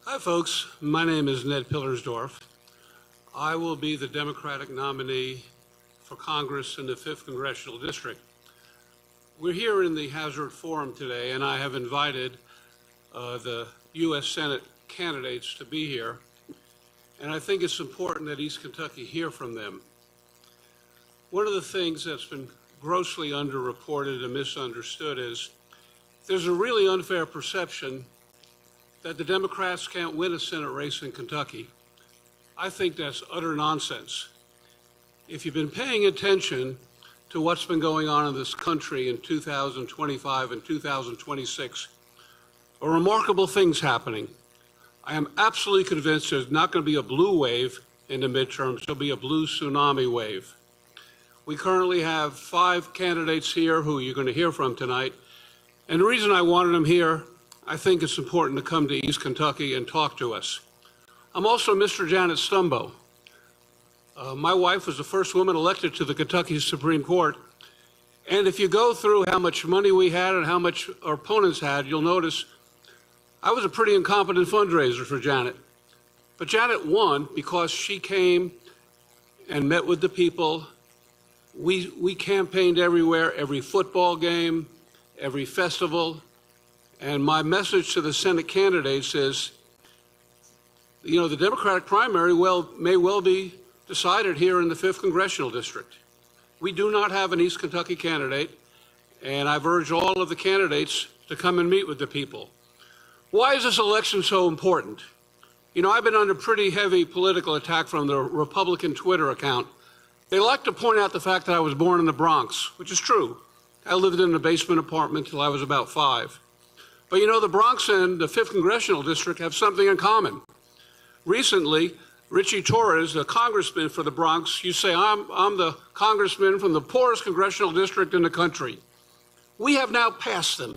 Hi, folks. My name is Ned Pillersdorf. I will be the Democratic nominee for Congress in the 5th Congressional District. We're here in the Hazard Forum today, and I have invited the U.S. Senate candidates to be here. And I think it's important that East Kentucky hear from them. One of the things that's been grossly underreported and misunderstood is there's a really unfair perception that the Democrats can't win a Senate race in Kentucky. I think that's utter nonsense. If you've been paying attention to what's been going on in this country in 2025 and 2026, a remarkable thing's happening. I am absolutely convinced there's not going to be a blue wave in the midterms, there'll be a blue tsunami wave. We currently have 5 candidates here who you're going to hear from tonight. And the reason I wanted them here, I think it's important to come to East Kentucky and talk to us. I'm also Mr. Janet Stumbo. My wife was the first woman elected to the Kentucky Supreme Court. And if you go through how much money we had and how much our opponents had, you'll notice I was a pretty incompetent fundraiser for Janet. But Janet won because she came and met with the people. We campaigned everywhere, every football game, every festival. And my message to the Senate candidates is, the Democratic primary may well be decided here in the 5th Congressional District. We do not have an East Kentucky candidate, and I've urged all of the candidates to come and meet with the people. Why is this election so important? I've been under pretty heavy political attack from the Republican Twitter account. They like to point out the fact that I was born in the Bronx, which is true. I lived in a basement apartment till I was about 5. But the Bronx and the 5th Congressional District have something in common. Recently, Richie Torres, the congressman for the Bronx, you say, I'm the congressman from the poorest congressional district in the country. We have now passed them.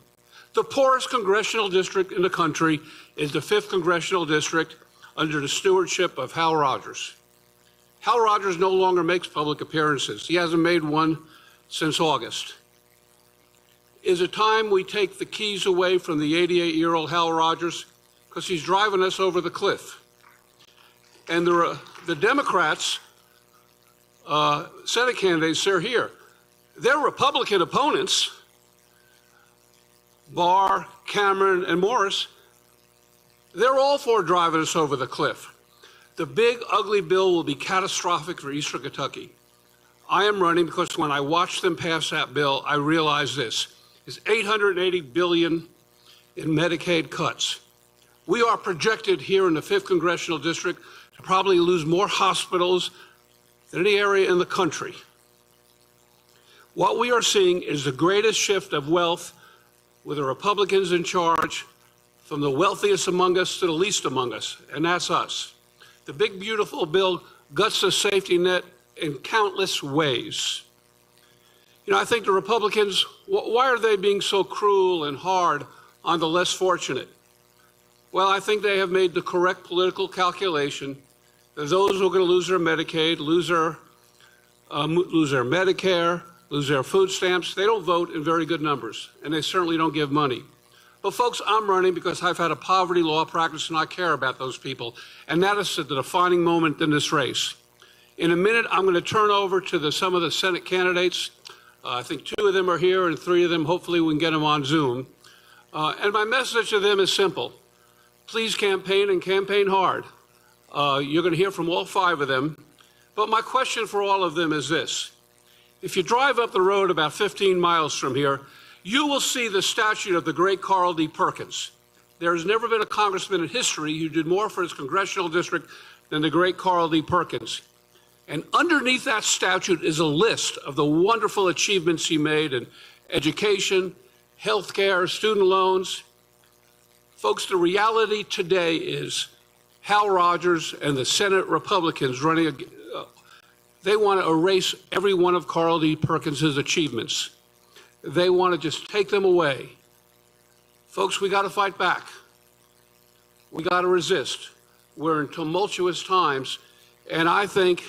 The poorest congressional district in the country is the 5th Congressional District under the stewardship of Hal Rogers. Hal Rogers no longer makes public appearances. He hasn't made one since August. Is it time we take the keys away from the 88-year-old Hal Rogers? Because he's driving us over the cliff. And the Democrats, Senate candidates, they're here. Their Republican opponents, Barr, Cameron, and Morris, they're all for driving us over the cliff. The big, ugly bill will be catastrophic for Eastern Kentucky. I am running because when I watched them pass that bill, I realized this. Is $880 billion in Medicaid cuts. We are projected here in the 5th Congressional District to probably lose more hospitals than any area in the country. What we are seeing is the greatest shift of wealth with the Republicans in charge from the wealthiest among us to the least among us, and that's us. The big, beautiful bill guts the safety net in countless ways. I think the Republicans, why are they being so cruel and hard on the less fortunate? Well, I think they have made the correct political calculation that those who are going to lose their Medicaid, lose their Medicare, lose their food stamps, they don't vote in very good numbers, and they certainly don't give money. But folks, I'm running because I've had a poverty law practice and I care about those people, and that is the defining moment in this race. In a minute, I'm going to turn over to some of the Senate candidates. I think 2 of them are here and 3 of them, hopefully we can get them on Zoom. And my message to them is simple. Please campaign and campaign hard. You're going to hear from all 5 of them. But my question for all of them is this. If you drive up the road about 15 miles from here, you will see the statue of the great Carl D. Perkins. There has never been a congressman in history who did more for his congressional district than the great Carl D. Perkins. And underneath that statute is a list of the wonderful achievements he made in education, health care, student loans. Folks, the reality today is Hal Rogers and the Senate Republicans they want to erase every one of Carl D. Perkins' achievements. They want to just take them away. Folks, we got to fight back. We got to resist. We're in tumultuous times, and I think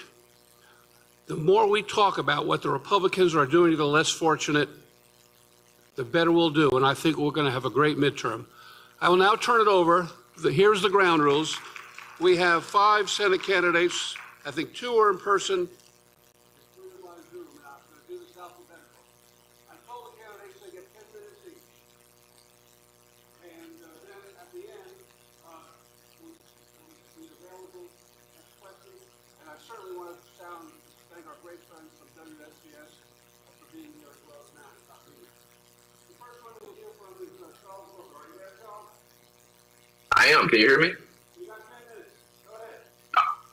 the more we talk about what the Republicans are doing to the less fortunate, the better we'll do, and I think we're going to have a great midterm. I will now turn it over Here's the ground rules. We have 5 Senate candidates. I think 2 are in person. 3 are on Zoom. Now, I'm going to do this alphabetical. I told the candidates they get 10 minutes each. And then at the end, we're available to ask questions. And I certainly want to thank our great friends from WSCS for being here as well as now. The first one we'll hear from is Charles Booker. Are you there, Charles? I am. Can you hear me? You got 10 minutes. Go ahead.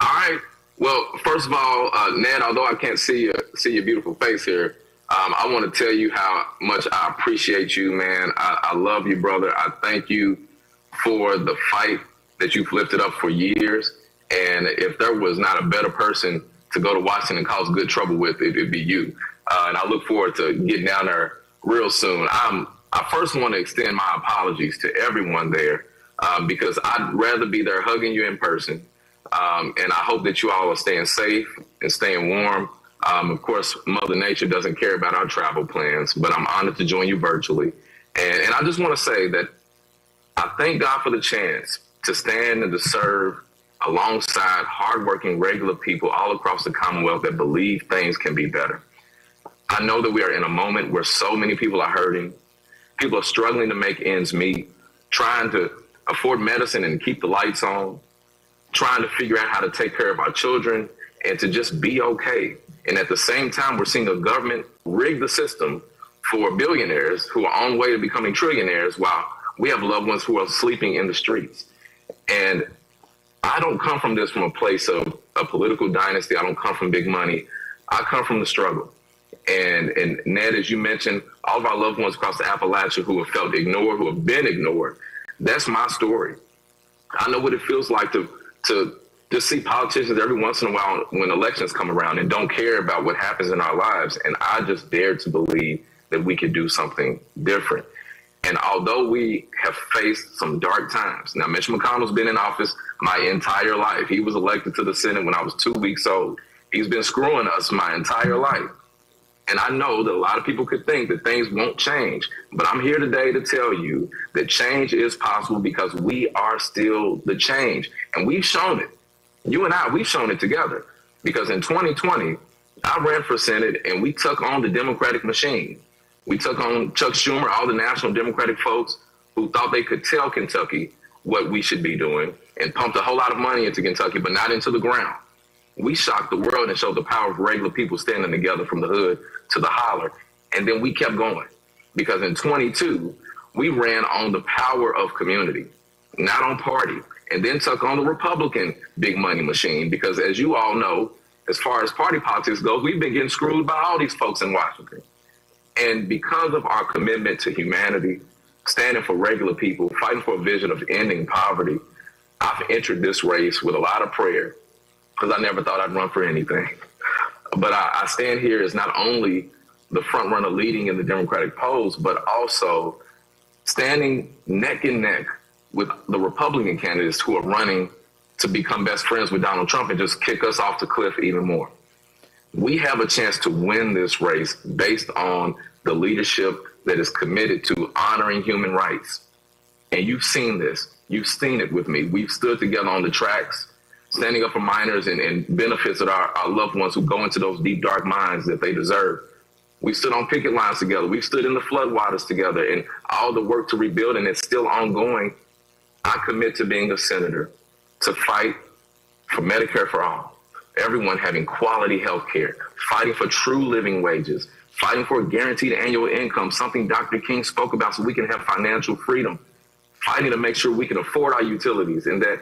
All right. Well, first of all, Ned, although I can't see your beautiful face here, I want to tell you how much I appreciate you, man. I love you, brother. I thank you for the fight that you've lifted up for years. And if there was not a better person to go to Washington and cause good trouble with, it'd be you. And I look forward to getting down there real soon. I first want to extend my apologies to everyone there because I'd rather be there hugging you in person. And I hope that you all are staying safe and staying warm. Of course, Mother Nature doesn't care about our travel plans, but I'm honored to join you virtually. And I just want to say that I thank God for the chance to stand and to serve alongside hardworking, regular people all across the Commonwealth that believe things can be better. I know that we are in a moment where so many people are hurting. People are struggling to make ends meet, trying to afford medicine and keep the lights on, trying to figure out how to take care of our children and to just be okay. And at the same time, we're seeing the government rig the system for billionaires who are on the way to becoming trillionaires while we have loved ones who are sleeping in the streets. And I don't come from this from a place of a political dynasty. I don't come from big money. I come from the struggle. And Ned, as you mentioned, all of our loved ones across the Appalachia who have felt ignored, who have been ignored, that's my story. I know what it feels like to just see politicians every once in a while when elections come around and don't care about what happens in our lives. And I just dared to believe that we could do something different. And although we have faced some dark times, now Mitch McConnell's been in office my entire life. He was elected to the Senate when I was 2 weeks old. He's been screwing us my entire life. And I know that a lot of people could think that things won't change, but I'm here today to tell you that change is possible because we are still the change. And we've shown it. You and I, we've shown it together. Because in 2020, I ran for Senate and we took on the Democratic machine. We took on Chuck Schumer, all the national Democratic folks who thought they could tell Kentucky what we should be doing and pumped a whole lot of money into Kentucky, but not into the ground. We shocked the world and showed the power of regular people standing together from the hood to the holler. And then we kept going because in 22, we ran on the power of community, not on party, and then took on the Republican big money machine. Because as you all know, as far as party politics goes, we've been getting screwed by all these folks in Washington. And because of our commitment to humanity, standing for regular people, fighting for a vision of ending poverty, I've entered this race with a lot of prayer because I never thought I'd run for anything. But I stand here as not only the front runner leading in the Democratic polls, but also standing neck and neck with the Republican candidates who are running to become best friends with Donald Trump and just kick us off the cliff even more. We have a chance to win this race based on the leadership that is committed to honoring human rights. And you've seen this. You've seen it with me. We've stood together on the tracks, standing up for minors and benefits of our loved ones who go into those deep, dark mines that they deserve. We stood on picket lines together. We've stood in the floodwaters together, and all the work to rebuild, and it's still ongoing. I commit to being a senator to fight for Medicare for all, everyone having quality health care, fighting for true living wages, fighting for a guaranteed annual income, something Dr. King spoke about so we can have financial freedom, fighting to make sure we can afford our utilities and that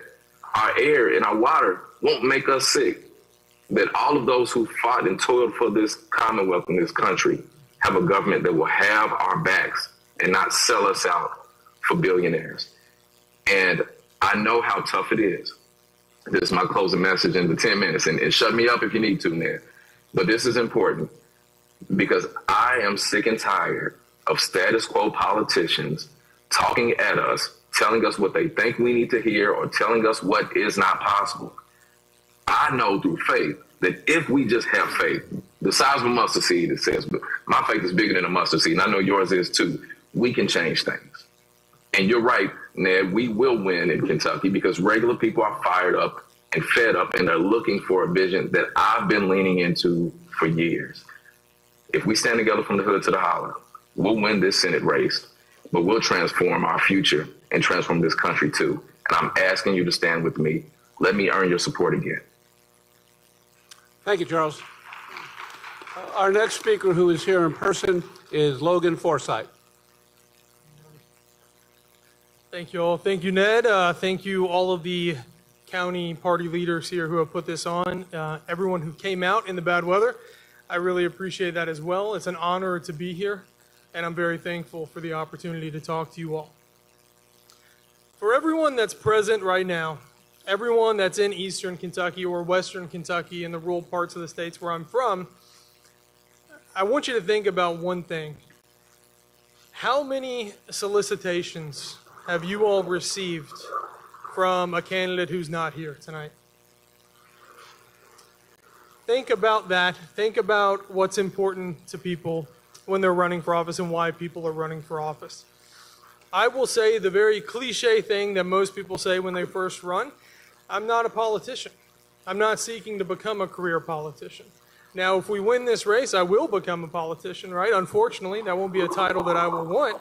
our air and our water won't make us sick, that all of those who fought and toiled for this Commonwealth in this country have a government that will have our backs and not sell us out for billionaires. And I know how tough it is. This is my closing message in the 10 minutes, and shut me up if you need to, Ned. But this is important because I am sick and tired of status quo politicians talking at us, telling us what they think we need to hear or telling us what is not possible. I know through faith that if we just have faith, the size of a mustard seed, it says, but my faith is bigger than a mustard seed, and I know yours is too, we can change things. And you're right, Ned, we will win in Kentucky because regular people are fired up and fed up, and they're looking for a vision that I've been leaning into for years. If we stand together from the hood to the holler, we'll win this Senate race, but we'll transform our future and transform this country too. And I'm asking you to stand with me. Let me earn your support again. Thank you, Charles. Our next speaker who is here in person is Logan Forsythe. Thank you all. Thank you, Ned. Thank you all of the county party leaders here who have put this on. Everyone who came out in the bad weather, I really appreciate that as well. It's an honor to be here, and I'm very thankful for the opportunity to talk to you all. For everyone that's present right now, everyone that's in Eastern Kentucky or Western Kentucky in the rural parts of the states where I'm from, I want you to think about one thing. How many solicitations have you all received from a candidate who's not here tonight? Think about that. Think about what's important to people when they're running for office and why people are running for office. I will say the very cliche thing that most people say when they first run: I'm not a politician. I'm not seeking to become a career politician. Now, if we win this race, I will become a politician, right? Unfortunately, that won't be a title that I will want,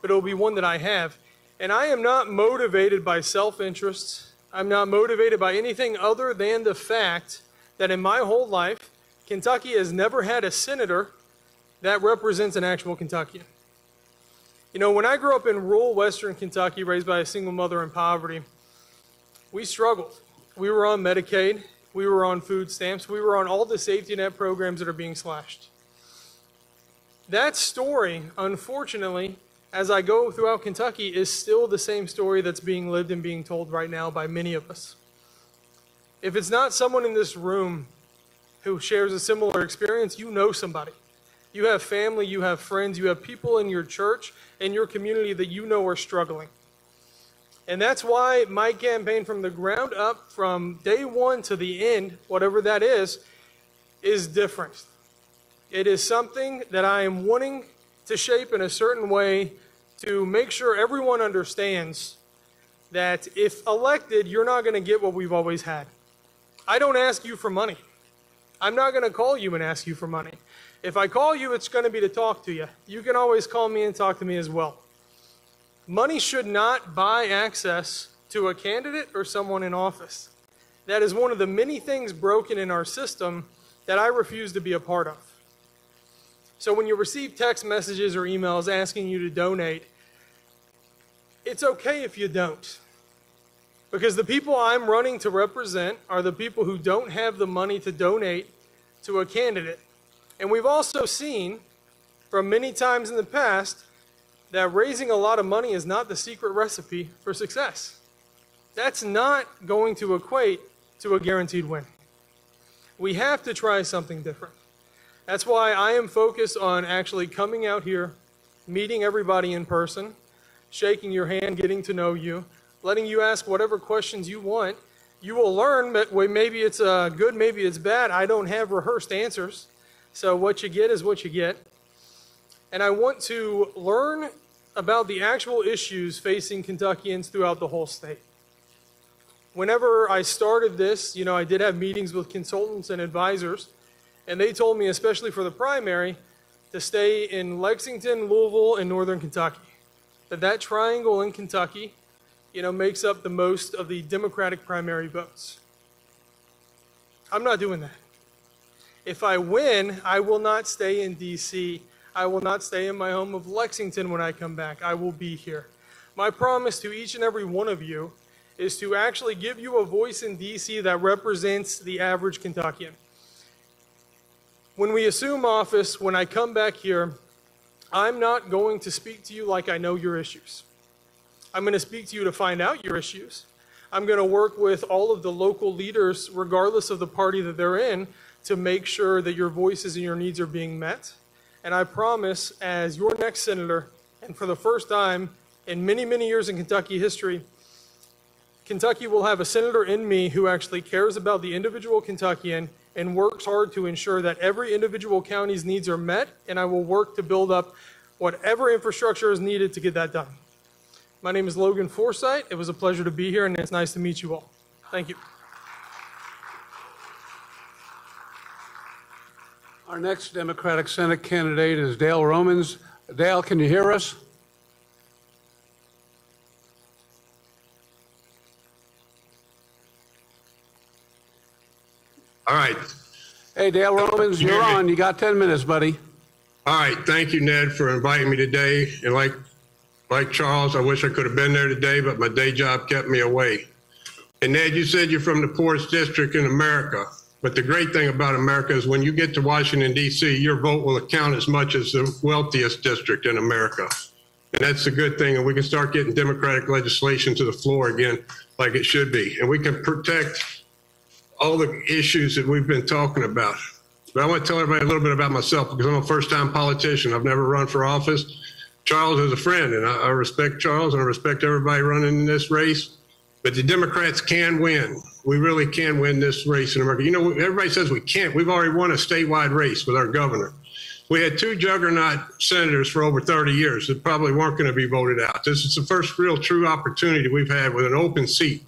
but it'll be one that I have. And I am not motivated by self-interests. I'm not motivated by anything other than the fact that in my whole life, Kentucky has never had a senator that represents an actual Kentuckian. You know, when I grew up in rural Western Kentucky, raised by a single mother in poverty, we struggled. We were on Medicaid. We were on food stamps. We were on all the safety net programs that are being slashed. That story, unfortunately, as I go throughout Kentucky, is still the same story that's being lived and being told right now by many of us. If it's not someone in this room who shares a similar experience, you know somebody. You have family, you have friends, you have people in your church and your community that you know are struggling. And that's why my campaign from the ground up, from day one to the end, whatever that is different. It is something that I am wanting to shape in a certain way to make sure everyone understands that if elected, you're not going to get what we've always had. I don't ask you for money. I'm not going to call you and ask you for money. If I call you, it's going to be to talk to you. You can always call me and talk to me as well. Money should not buy access to a candidate or someone in office. That is one of the many things broken in our system that I refuse to be a part of. So when you receive text messages or emails asking you to donate, it's okay if you don't. Because the people I'm running to represent are the people who don't have the money to donate to a candidate. And we've also seen from many times in the past that raising a lot of money is not the secret recipe for success. That's not going to equate to a guaranteed win. We have to try something different. That's why I am focused on actually coming out here, meeting everybody in person, shaking your hand, getting to know you, letting you ask whatever questions you want. You will learn that maybe it's good, maybe it's bad. I don't have rehearsed answers. So what you get is what you get. And I want to learn about the actual issues facing Kentuckians throughout the whole state. Whenever I started this, I did have meetings with consultants and advisors, and they told me, especially for the primary, to stay in Lexington, Louisville, and Northern Kentucky. That triangle in Kentucky, makes up the most of the Democratic primary votes. I'm not doing that. If I win, I will not stay in D.C. I will not stay in my home of Lexington when I come back. I will be here. My promise to each and every one of you is to actually give you a voice in D.C. that represents the average Kentuckian. When we assume office, when I come back here, I'm not going to speak to you like I know your issues. I'm going to speak to you to find out your issues. I'm going to work with all of the local leaders, regardless of the party that they're in, to make sure that your voices and your needs are being met. And I promise, as your next senator, and for the first time in many, many years in Kentucky history, Kentucky will have a senator in me who actually cares about the individual Kentuckian and works hard to ensure that every individual county's needs are met, and I will work to build up whatever infrastructure is needed to get that done. My name is Logan Forsythe. It was a pleasure to be here, and it's nice to meet you all. Thank you. Our next Democratic Senate candidate is Dale Romans. Dale, can you hear us? All right. Hey, Dale Romans, you're on. You got 10 minutes, buddy. All right. Thank you, Ned, for inviting me today. And like Charles, I wish I could have been there today, but my day job kept me away. And Ned, you said you're from the poorest district in America. But the great thing about America is when you get to Washington, D.C., your vote will count as much as the wealthiest district in America. And that's a good thing. And we can start getting Democratic legislation to the floor again like it should be. And we can protect all the issues that we've been talking about. But I want to tell everybody a little bit about myself because I'm a first-time politician. I've never run for office. Charles is a friend, and I respect Charles, and I respect everybody running in this race. But the Democrats can win. We really can win this race in America. You know, everybody says we can't. We've already won a statewide race with our governor. We had two juggernaut senators for over 30 years that probably weren't going to be voted out. This is the first real true opportunity we've had with an open seat.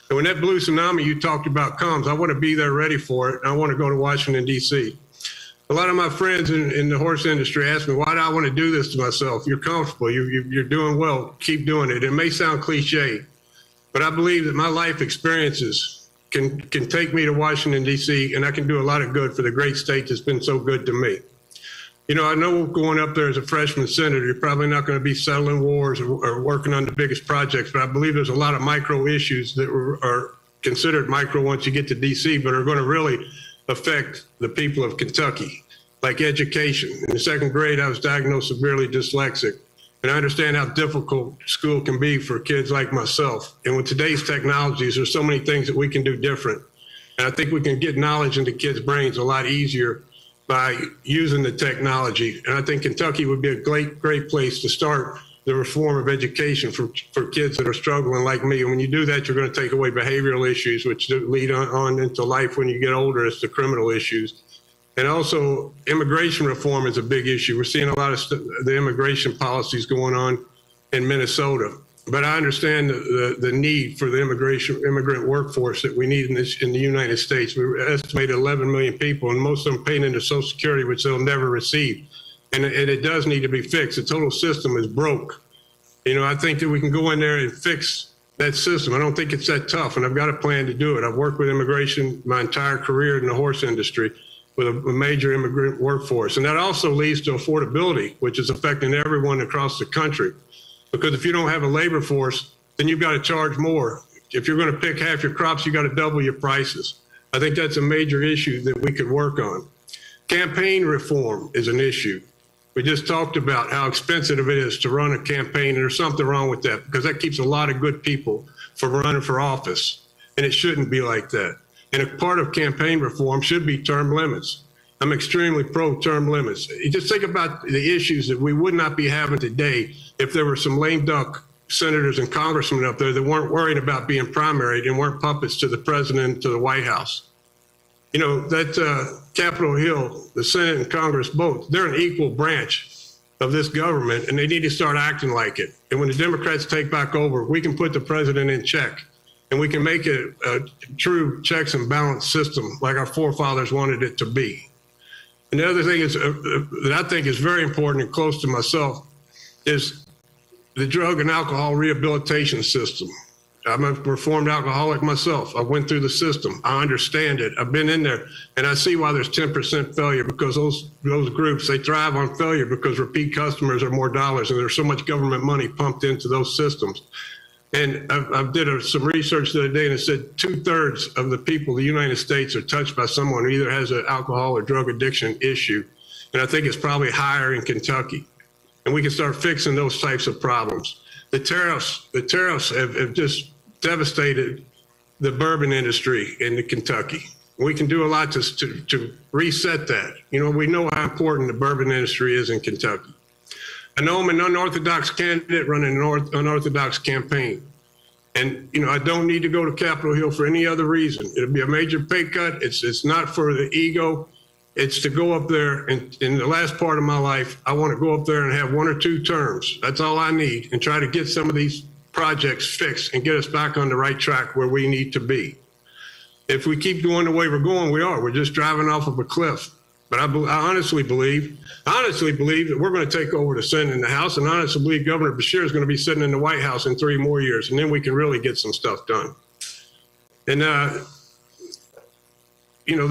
And when that blue tsunami you talked about comes, I want to be there ready for it. And I want to go to Washington, D.C. A lot of my friends in the horse industry ask me, why do I want to do this to myself? You're comfortable. You're doing well. Keep doing it. It may sound cliche, but I believe that my life experiences can take me to Washington, D.C., and I can do a lot of good for the great state that's been so good to me. You know, I know going up there as a freshman senator, you're probably not going to be settling wars or working on the biggest projects, but I believe there's a lot of micro issues that are considered micro once you get to D.C., but are going to really affect the people of Kentucky, like education. In the second grade, I was diagnosed severely dyslexic. And I understand how difficult school can be for kids like myself. And with today's technologies, there's so many things that we can do different. And I think we can get knowledge into kids' brains a lot easier by using the technology. And I think Kentucky would be a great place to start the reform of education for kids that are struggling like me. And when you do that, you're going to take away behavioral issues, which lead on into life when you get older as the criminal issues. And also, immigration reform is a big issue. We're seeing a lot of the immigration policies going on in Minnesota. But I understand the need for the immigrant workforce that we need in the United States. We estimate 11 million people, and most of them paying into Social Security, which they'll never receive. And it does need to be fixed. The total system is broke. You know, I think that we can go in there and fix that system. I don't think it's that tough, and I've got a plan to do it. I've worked with immigration my entire career in the horse industry, with a major immigrant workforce. And that also leads to affordability, which is affecting everyone across the country. Because if you don't have a labor force, then you've got to charge more. If you're going to pick half your crops, you got to double your prices. I think that's a major issue that we could work on. Campaign reform is an issue. We just talked about how expensive it is to run a campaign, and there's something wrong with that because that keeps a lot of good people from running for office. And it shouldn't be like that. And a part of campaign reform should be term limits. I'm extremely pro-term limits. You just think about the issues that we would not be having today if there were some lame duck senators and congressmen up there that weren't worried about being primaried and weren't puppets to the president, to the White House. You know, that Capitol Hill, the Senate and Congress both, they're an equal branch of this government, and they need to start acting like it. And when the Democrats take back over, we can put the president in check. And we can make it a true checks and balance system like our forefathers wanted it to be. And the other thing is that I think is very important and close to myself is the drug and alcohol rehabilitation system. I'm a reformed alcoholic myself. I went through the system. I understand it. I've been in there, and I see why there's 10% failure because those groups, they thrive on failure because repeat customers are more dollars, and there's so much government money pumped into those systems. And I did some research the other day, and it said 2/3 of the people in the United States are touched by someone who either has an alcohol or drug addiction issue. And I think it's probably higher in Kentucky. And we can start fixing those types of problems. The tariffs have just devastated the bourbon industry in Kentucky. We can do a lot to reset that. You know, we know how important the bourbon industry is in Kentucky. I know I'm an unorthodox candidate running an unorthodox campaign. And, you know, I don't need to go to Capitol Hill for any other reason. It'll be a major pay cut. It's not for the ego. It's to go up there and in the last part of my life, I want to go up there and have 1 or 2 terms. That's all I need, and try to get some of these projects fixed and get us back on the right track where we need to be. If we keep going the way we're going, we're just driving off of a cliff. But I honestly believe that we're going to take over the Senate and the House, and I honestly believe Governor Beshear is going to be sitting in the White House in 3 more years, and then we can really get some stuff done. And, you know,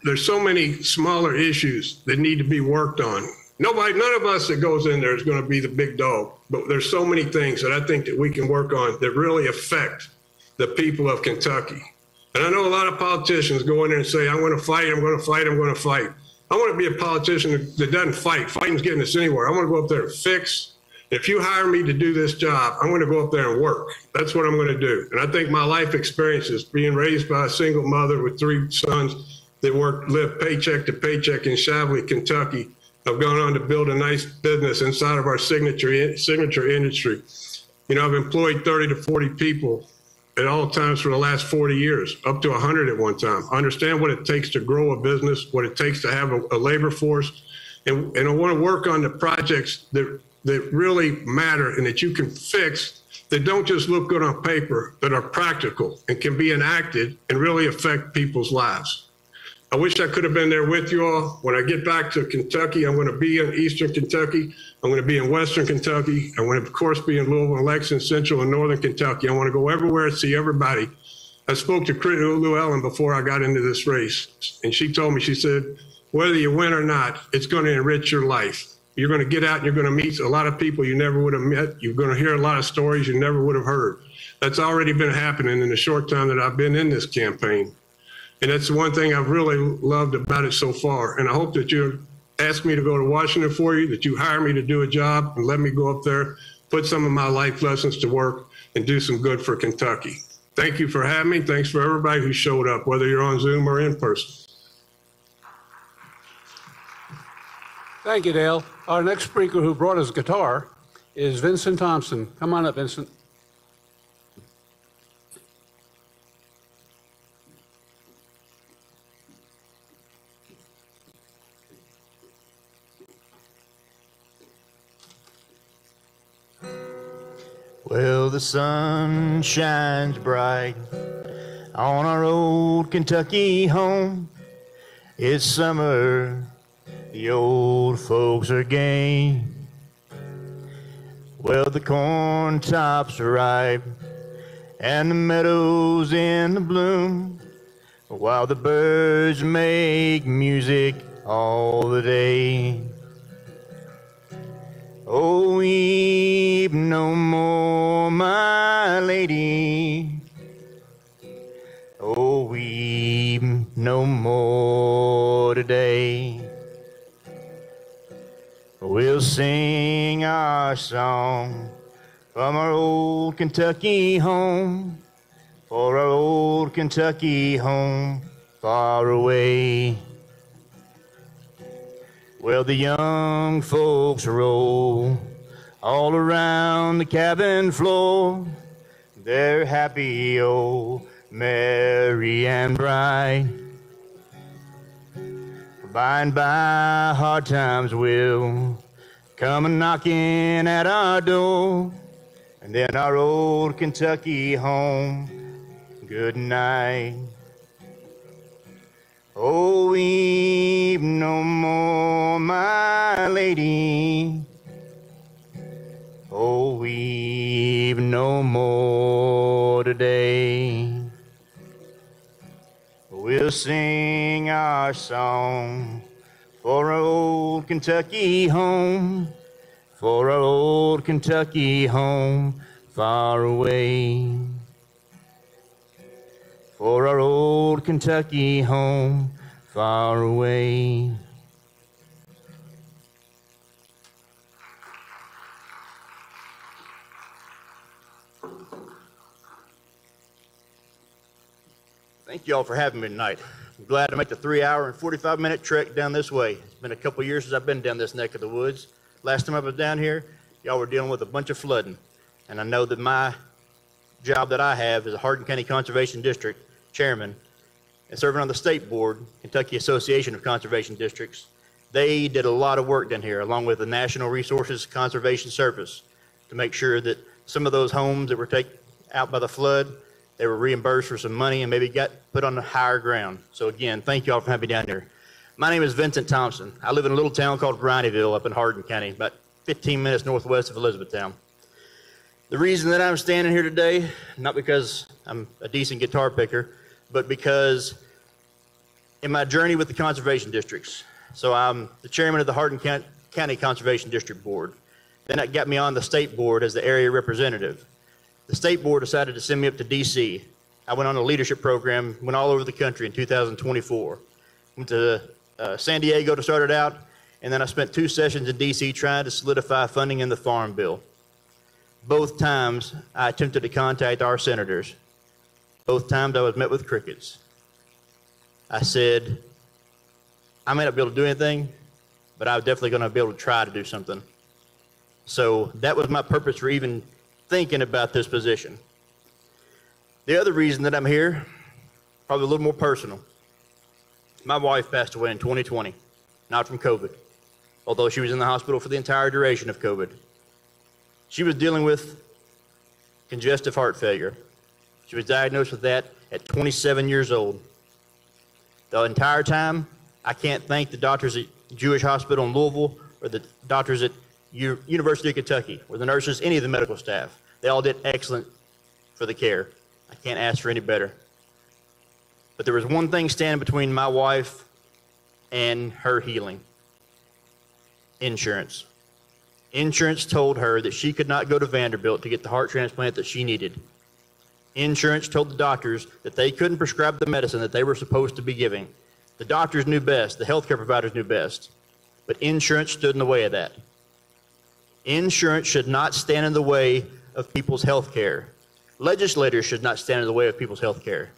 there's so many smaller issues that need to be worked on. None of us that goes in there is going to be the big dog, but there's so many things that I think that we can work on that really affect the people of Kentucky. And I know a lot of politicians go in there and say, I'm going to fight, I'm going to fight, I'm going to fight. I want to be a politician that doesn't fight. Fighting's getting us anywhere. I want to go up there and fix. If you hire me to do this job, I'm going to go up there and work. That's what I'm going to do. And I think my life experiences, being raised by a single mother with 3 sons that live paycheck to paycheck in Shapley, Kentucky, I've gone on to build a nice business inside of our signature industry. You know, I've employed 30 to 40 people at all times for the last 40 years, up to 100 at one time. I understand what it takes to grow a business, what it takes to have a labor force, and I want to work on the projects that really matter and that you can fix, that don't just look good on paper, that are practical and can be enacted and really affect people's lives. I wish I could have been there with you all. When I get back to Kentucky, I'm going to be in Eastern Kentucky. I'm going to be in Western Kentucky. I'm going to, of course, be in Louisville, Lexington, Central, and Northern Kentucky. I want to go everywhere and see everybody. I spoke to Llewellyn before I got into this race, and she told me, she said, whether you win or not, it's going to enrich your life. You're going to get out and you're going to meet a lot of people you never would have met. You're going to hear a lot of stories you never would have heard. That's already been happening in the short time that I've been in this campaign. And that's the one thing I've really loved about it so far. And I hope that you ask me to go to Washington for you, that you hire me to do a job and let me go up there, put some of my life lessons to work and do some good for Kentucky. Thank you for having me. Thanks for everybody who showed up, whether you're on Zoom or in person. Thank you, Dale. Our next speaker who brought his guitar is Vincent Thompson. Come on up, Vincent. Well, the sun shines bright on our old Kentucky home. It's summer, the old folks are gay. Well, the corn tops are ripe and the meadows in the bloom, while the birds make music all the day. Oh, weep no more, my lady. Oh, weep no more today. We'll sing our song from our old Kentucky home, for our old Kentucky home far away. Well, the young folks roll all around the cabin floor. They're happy, oh, merry and bright. By and by, hard times will come a knocking at our door. And then our old Kentucky home, good night. Oh, weep no more, my lady. Oh, weep no more today. We'll sing our song for our old Kentucky home, for our old Kentucky home far away. For our old Kentucky home far away. Thank you all for having me tonight. I'm glad to make the 3-hour and 45-minute trek down this way. It's been a couple years since I've been down this neck of the woods. Last time I was down here, y'all were dealing with a bunch of flooding. And I know that my job that I have as a Hardin County Conservation District chairman and serving on the state board, Kentucky Association of Conservation Districts, they did a lot of work down here along with the National Resources Conservation Service to make sure that some of those homes that were taken out by the flood, they were reimbursed for some money and maybe got put on the higher ground. So again, thank you all for having me down here. My name is Vincent Thompson. I live in a little town called Brineyville up in Hardin County, about 15 minutes northwest of Elizabethtown. The reason that I'm standing here today, not because I'm a decent guitar picker, but because in my journey with the conservation districts, so I'm the chairman of the Hardin County Conservation District Board. Then that got me on the state board as the area representative. The state board decided to send me up to DC. I went on a leadership program, went all over the country in 2024. Went to San Diego to start it out, and then I spent 2 sessions in DC trying to solidify funding in the Farm Bill. Both times I attempted to contact our senators. Both times I was met with crickets. I said, I may not be able to do anything, but I'm definitely going to be able to try to do something. So that was my purpose for even thinking about this position. The other reason that I'm here, probably a little more personal. My wife passed away in 2020, not from COVID, although she was in the hospital for the entire duration of COVID. She was dealing with congestive heart failure. She was diagnosed with that at 27 years old. The entire time, I can't thank the doctors at Jewish Hospital in Louisville or the doctors at University of Kentucky or the nurses, any of the medical staff. They all did excellent for the care. I can't ask for any better. But there was one thing standing between my wife and her healing. Insurance. Insurance told her that she could not go to Vanderbilt to get the heart transplant that she needed. Insurance told the doctors that they couldn't prescribe the medicine that they were supposed to be giving. The doctors knew best, the healthcare providers knew best, but insurance stood in the way of that. Insurance should not stand in the way of people's health care. Legislators should not stand in the way of people's health care.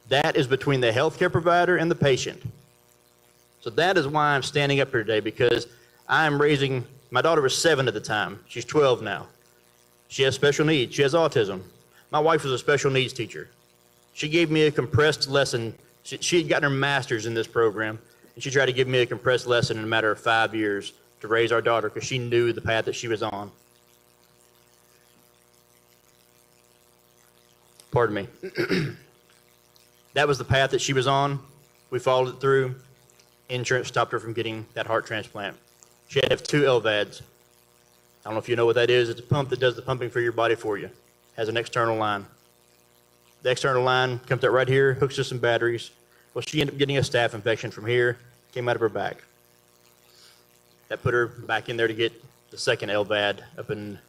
That is between the healthcare provider and the patient. So that is why I'm standing up here today, because I'm raising, my daughter was 7 at the time. She's 12 now. She has special needs. She has autism. My wife was a special needs teacher. She gave me a compressed lesson. She had gotten her master's in this program, and she tried to give me a compressed lesson in a matter of 5 years to raise our daughter because she knew the path that she was on. Pardon me. That was the path that she was on. We followed it through. Insurance stopped her from getting that heart transplant. She had to have 2 LVADs. I don't know if you know what that is. It's a pump that does the pumping for your body for you. Has an external line. The external line comes out right here, hooks to some batteries. Well, she ended up getting a staph infection from here, came out of her back. That put her back in there to get the second LVAD up in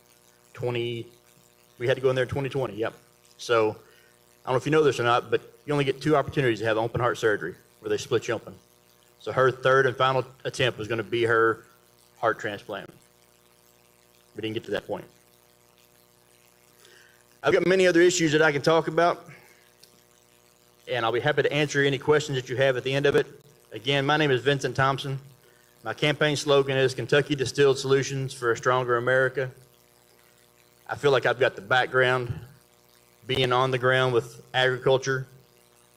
we had to go in there in 2020, yep. So, I don't know if you know this or not, but you only get 2 opportunities to have open heart surgery where they split you open. So her third and final attempt was going to be her heart transplant. We didn't get to that point. I've got many other issues that I can talk about, and I'll be happy to answer any questions that you have at the end of it. Again, my name is Vincent Thompson. My campaign slogan is Kentucky Distilled Solutions for a Stronger America. I feel like I've got the background, being on the ground with agriculture,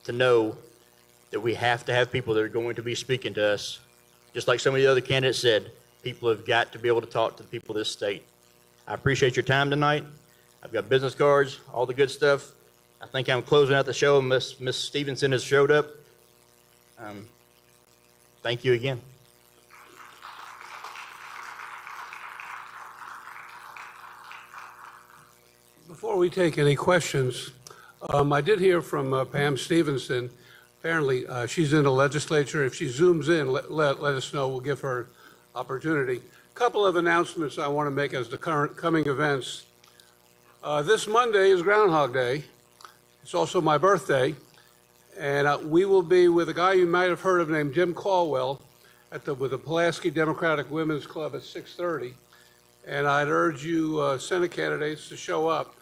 to know that we have to have people that are going to be speaking to us. Just like some of the other candidates said, people have got to be able to talk to the people of this state. I appreciate your time tonight. I've got business cards, all the good stuff. I think I'm closing out the show. Miss Stevenson has showed up. Thank you again. Before we take any questions, I did hear from Pam Stevenson. Apparently, she's in the legislature. If she zooms in, let us know. We'll give her opportunity. A couple of announcements I want to make as the coming events. This Monday is Groundhog Day. It's also my birthday. And we will be with a guy you might have heard of named Jim Caldwell with the Pulaski Democratic Women's Club at 6:30. And I'd urge you Senate candidates to show up.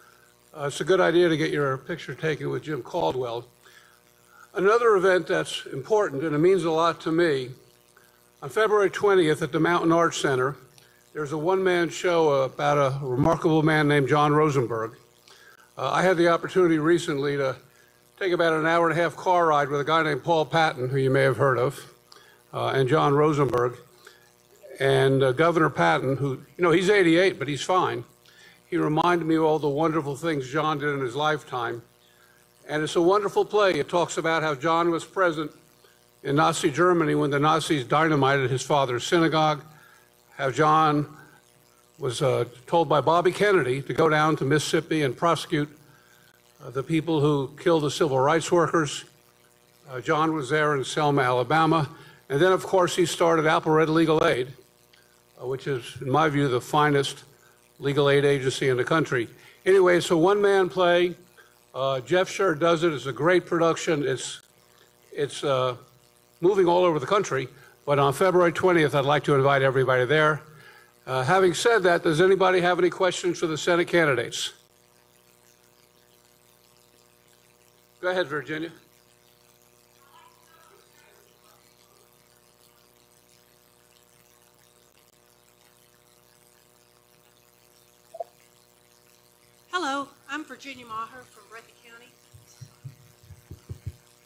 It's a good idea to get your picture taken with Jim Caldwell. Another event that's important, and it means a lot to me, on February 20th at the Mountain Arts Center, there's a one-man show about a remarkable man named John Rosenberg. I had the opportunity recently to take about an hour-and-a-half car ride with a guy named Paul Patton, who you may have heard of, and John Rosenberg. And Governor Patton, who, he's 88, but he's fine. he reminded me of all the wonderful things John did in his lifetime. And it's a wonderful play. It talks about how John was present in Nazi Germany when the Nazis dynamited his father's synagogue, how John was told by Bobby Kennedy to go down to Mississippi and prosecute the people who killed the civil rights workers. John was there in Selma, Alabama. And then, of course, he started Alpharetta Legal Aid, which is, in my view, the finest legal aid agency in the country. Anyway, it's a one-man play. Jeff Sher does it. It's a great production. It's moving all over the country. But on February 20th, I'd like to invite everybody there. Having said that, does anybody have any questions for the Senate candidates? Go ahead, Virginia. Hello, I'm Virginia Maher from Breathitt County.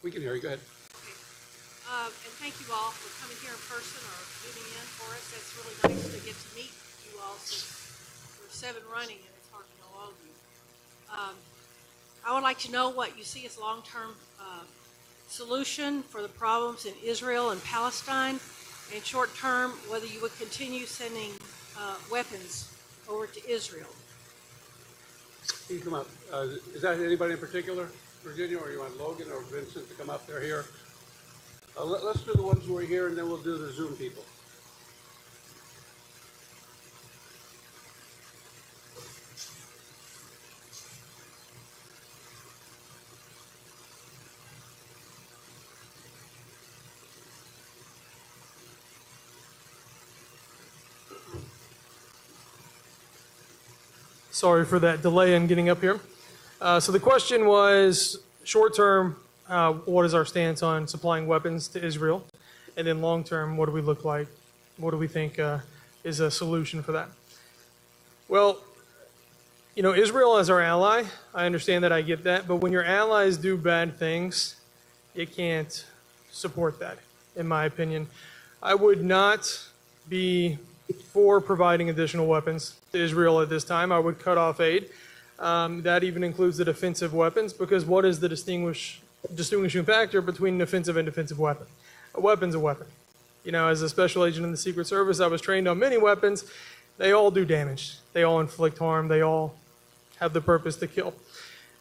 We can hear you. Go ahead. Okay. And thank you all for coming here in person or tuning in for us. That's really nice to get to meet you all since we're 7 running and it's hard to know all of you. I would like to know what you see as long-term solution for the problems in Israel and Palestine, and short-term, whether you would continue sending weapons over to Israel. Can you come up? Is that anybody in particular, Virginia, or you want Logan or Vincent to come up there here? Let's do the ones who are here, and then we'll do the Zoom people. Sorry for that delay in getting up here. So the question was, short term, what is our stance on supplying weapons to Israel? And then long term, what do we look like? What do we think is a solution for that? Well, you know, Israel as our ally, I understand that, I get that, but when your allies do bad things, you can't support that, in my opinion. I would not be for providing additional weapons to Israel at this time. I would cut off aid. That even includes the defensive weapons, because what is the distinguishing factor between an offensive and defensive weapon? A weapon's a weapon. You know, as a special agent in the Secret Service, I was trained on many weapons. They all do damage. They all inflict harm. They all have the purpose to kill.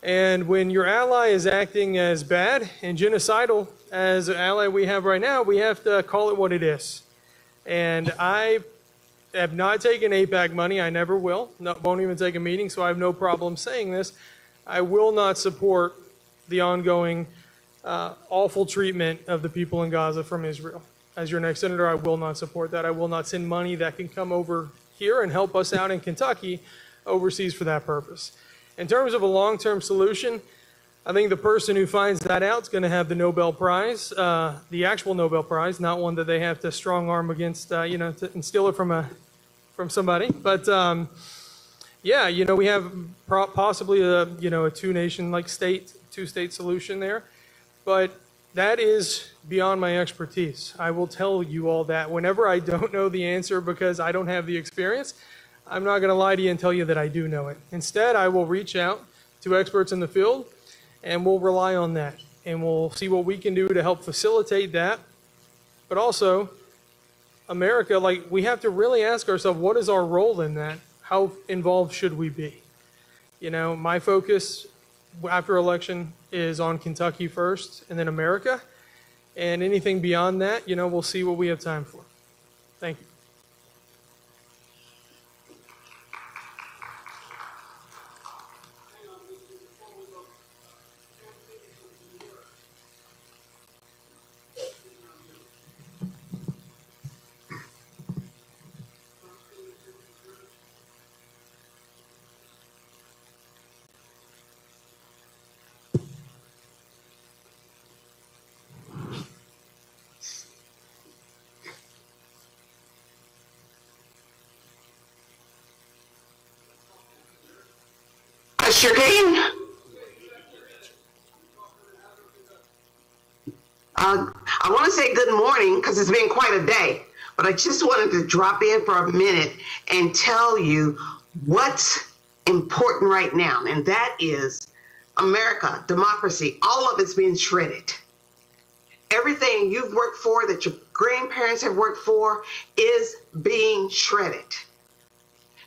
And when your ally is acting as bad and genocidal as an ally we have right now, we have to call it what it is. And I have not taken AIPAC money. I never will. Won't even take a meeting, so I have no problem saying this. I will not support the ongoing awful treatment of the people in Gaza from Israel. As your next senator, I will not support that. I will not send money that can come over here and help us out in Kentucky overseas for that purpose. In terms of a long-term solution, I think the person who finds that out is going to have the Nobel Prize, the actual Nobel Prize, not one that they have to strong arm against, and steal it from somebody. But yeah, you know, we have possibly a two-state solution there, but that is beyond my expertise. I will tell you all that whenever I don't know the answer because I don't have the experience. I'm not going to lie to you and tell you that I do know it. Instead, I will reach out to experts in the field, and we'll rely on that, and we'll see what we can do to help facilitate that. But also, America, we have to really ask ourselves, what is our role in that? How involved should we be? You know, my focus after election is on Kentucky first, and then America. And anything beyond that, you know, we'll see what we have time for. Thank you. Sure can. I want to say good morning because it's been quite a day, but I just wanted to drop in for a minute and tell you what important right now, and that is America, democracy, all of it's being shredded. Everything you've worked for, that your grandparents have worked for, is being shredded.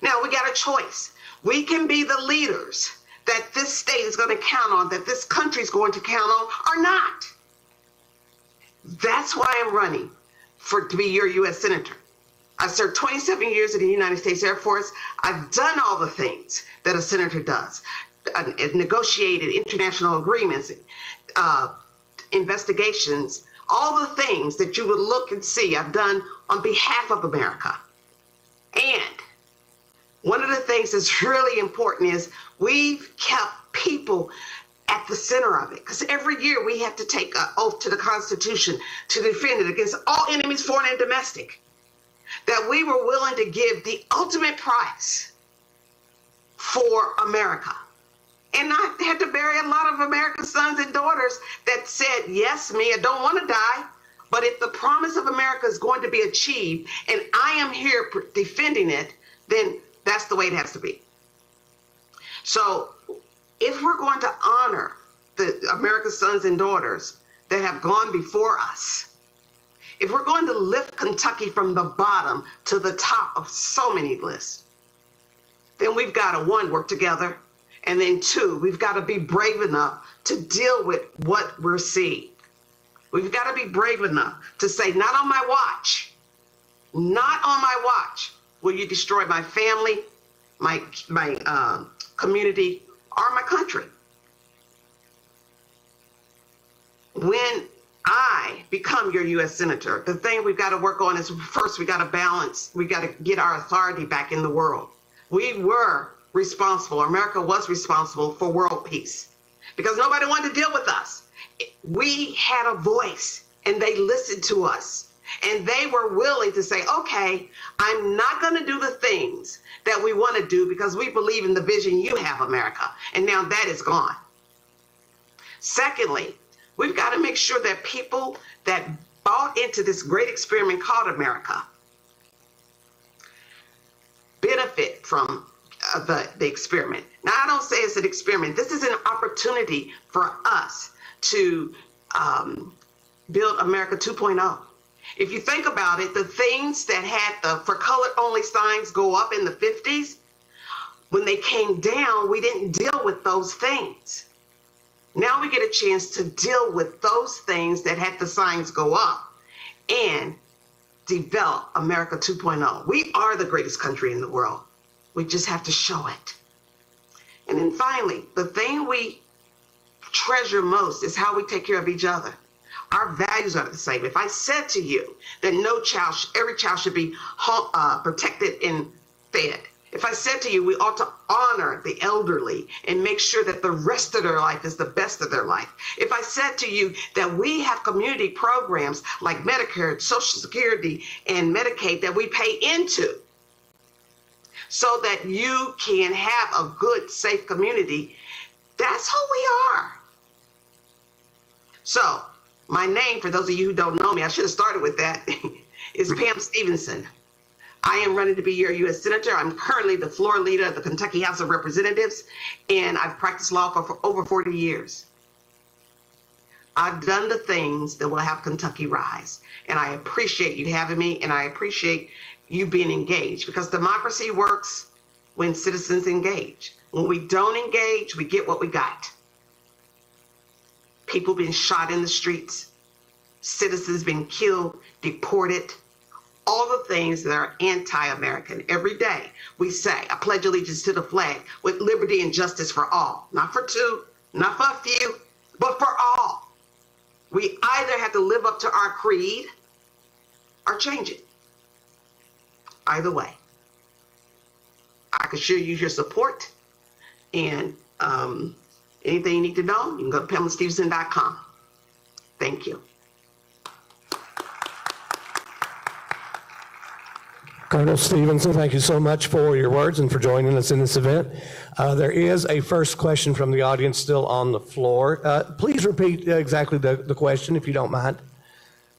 Now, we got a choice. We can be the leaders that this state is going to count on, that this country is going to count on, or not. That's why I'm running to be your U.S. Senator. I served 27 years in the United States Air Force. I've done all the things that a senator does. Negotiated international agreements, investigations, all the things that you would look and see I've done on behalf of America. And one of the things that's really important is we've kept people at the center of it, because every year we have to take an oath to the Constitution to defend it against all enemies, foreign and domestic, that we were willing to give the ultimate price for America. And I had to bury a lot of America's sons and daughters that said, yes, me, I don't want to die, but if the promise of America is going to be achieved and I am here defending it, then that's the way it has to be. So if we're going to honor the America's sons and daughters that have gone before us, if we're going to lift Kentucky from the bottom to the top of so many lists, then we've got to, one, work together, and then two, we've got to be brave enough to deal with what we're seeing. We've got to be brave enough to say, not on my watch, not on my watch will you destroy my family, my community, or my country. When I become your U.S. Senator, the thing we've got to work on is, first, we got to balance. We got to get our authority back in the world. We were responsible, America was responsible for world peace because nobody wanted to deal with us. We had a voice and they listened to us and they were willing to say, okay, I'm not going to do the things that we want to do because we believe in the vision you have, America. And now that is gone. Secondly, we've got to make sure that people that bought into this great experiment called America benefit from the experiment. Now, I don't say it's an experiment. This is an opportunity for us to build America 2.0. If you think about it, the things that had the for color only signs go up in the 50s, when they came down, we didn't deal with those things. Now we get a chance to deal with those things that had the signs go up and develop America 2.0. We are the greatest country in the world. We just have to show it. And then finally, the thing we treasure most is how we take care of each other. Our values are the same. If I said to you that every child should be protected and fed, if I said to you we ought to honor the elderly and make sure that the rest of their life is the best of their life, if I said to you that we have community programs like Medicare, Social Security, and Medicaid that we pay into so that you can have a good, safe community, that's who we are. So my name, for those of you who don't know me, I should have started with that, is Pam Stevenson. I am running to be your U.S. Senator. I'm currently the floor leader of the Kentucky House of Representatives, and I've practiced law for over 40 years. I've done the things that will have Kentucky rise, and I appreciate you having me, and I appreciate you being engaged, because democracy works when citizens engage. When we don't engage, we get what we got. People being shot in the streets, citizens being killed, deported, all the things that are anti-American. Every day we say, I pledge allegiance to the flag with liberty and justice for all. Not for two, not for a few, but for all. We either have to live up to our creed or change it. Either way. I could sure use your support. And anything you need to know, you can go to PamelaStevenson.com. Thank you. Colonel Stevenson, thank you so much for your words and for joining us in this event. There is a first question from the audience still on the floor. Please repeat exactly the question, if you don't mind,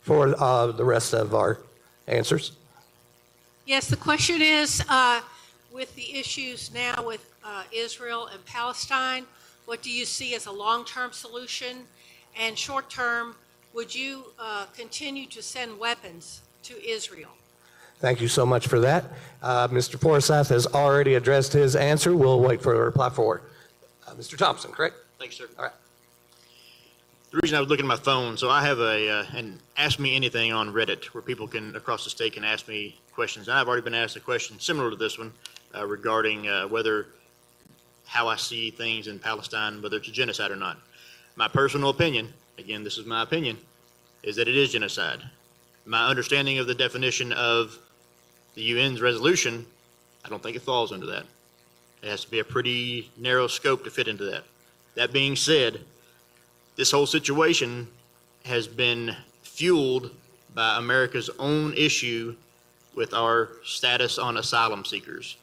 for the rest of our answers. Yes, the question is, with the issues now with Israel and Palestine, what do you see as a long-term solution? And short-term, would you continue to send weapons to Israel? Thank you so much for that. Mr. Forsyth has already addressed his answer. We'll wait for a reply forward. Mr. Thompson, correct? Thanks, sir. All right. The reason I was looking at my phone, so I have an Ask Me Anything on Reddit where people can, across the state, can ask me questions. And I've already been asked a question similar to this one regarding how I see things in Palestine, whether it's a genocide or not. My personal opinion, again, this is my opinion, is that it is genocide. My understanding of the definition of the UN's resolution, I don't think it falls into that. It has to be a pretty narrow scope to fit into that. That being said, this whole situation has been fueled by America's own issue with our status on asylum seekers.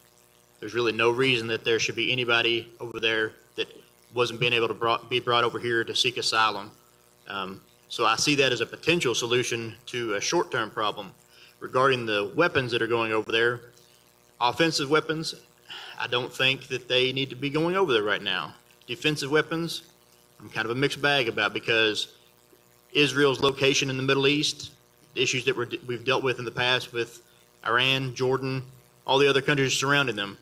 There's really no reason that there should be anybody over there that wasn't being able to be brought over here to seek asylum. So I see that as a potential solution to a short-term problem. Regarding the weapons that are going over there, offensive weapons, I don't think that they need to be going over there right now. Defensive weapons, I'm kind of a mixed bag about, because Israel's location in the Middle East, the issues that we've dealt with in the past with Iran, Jordan, all the other countries surrounding them.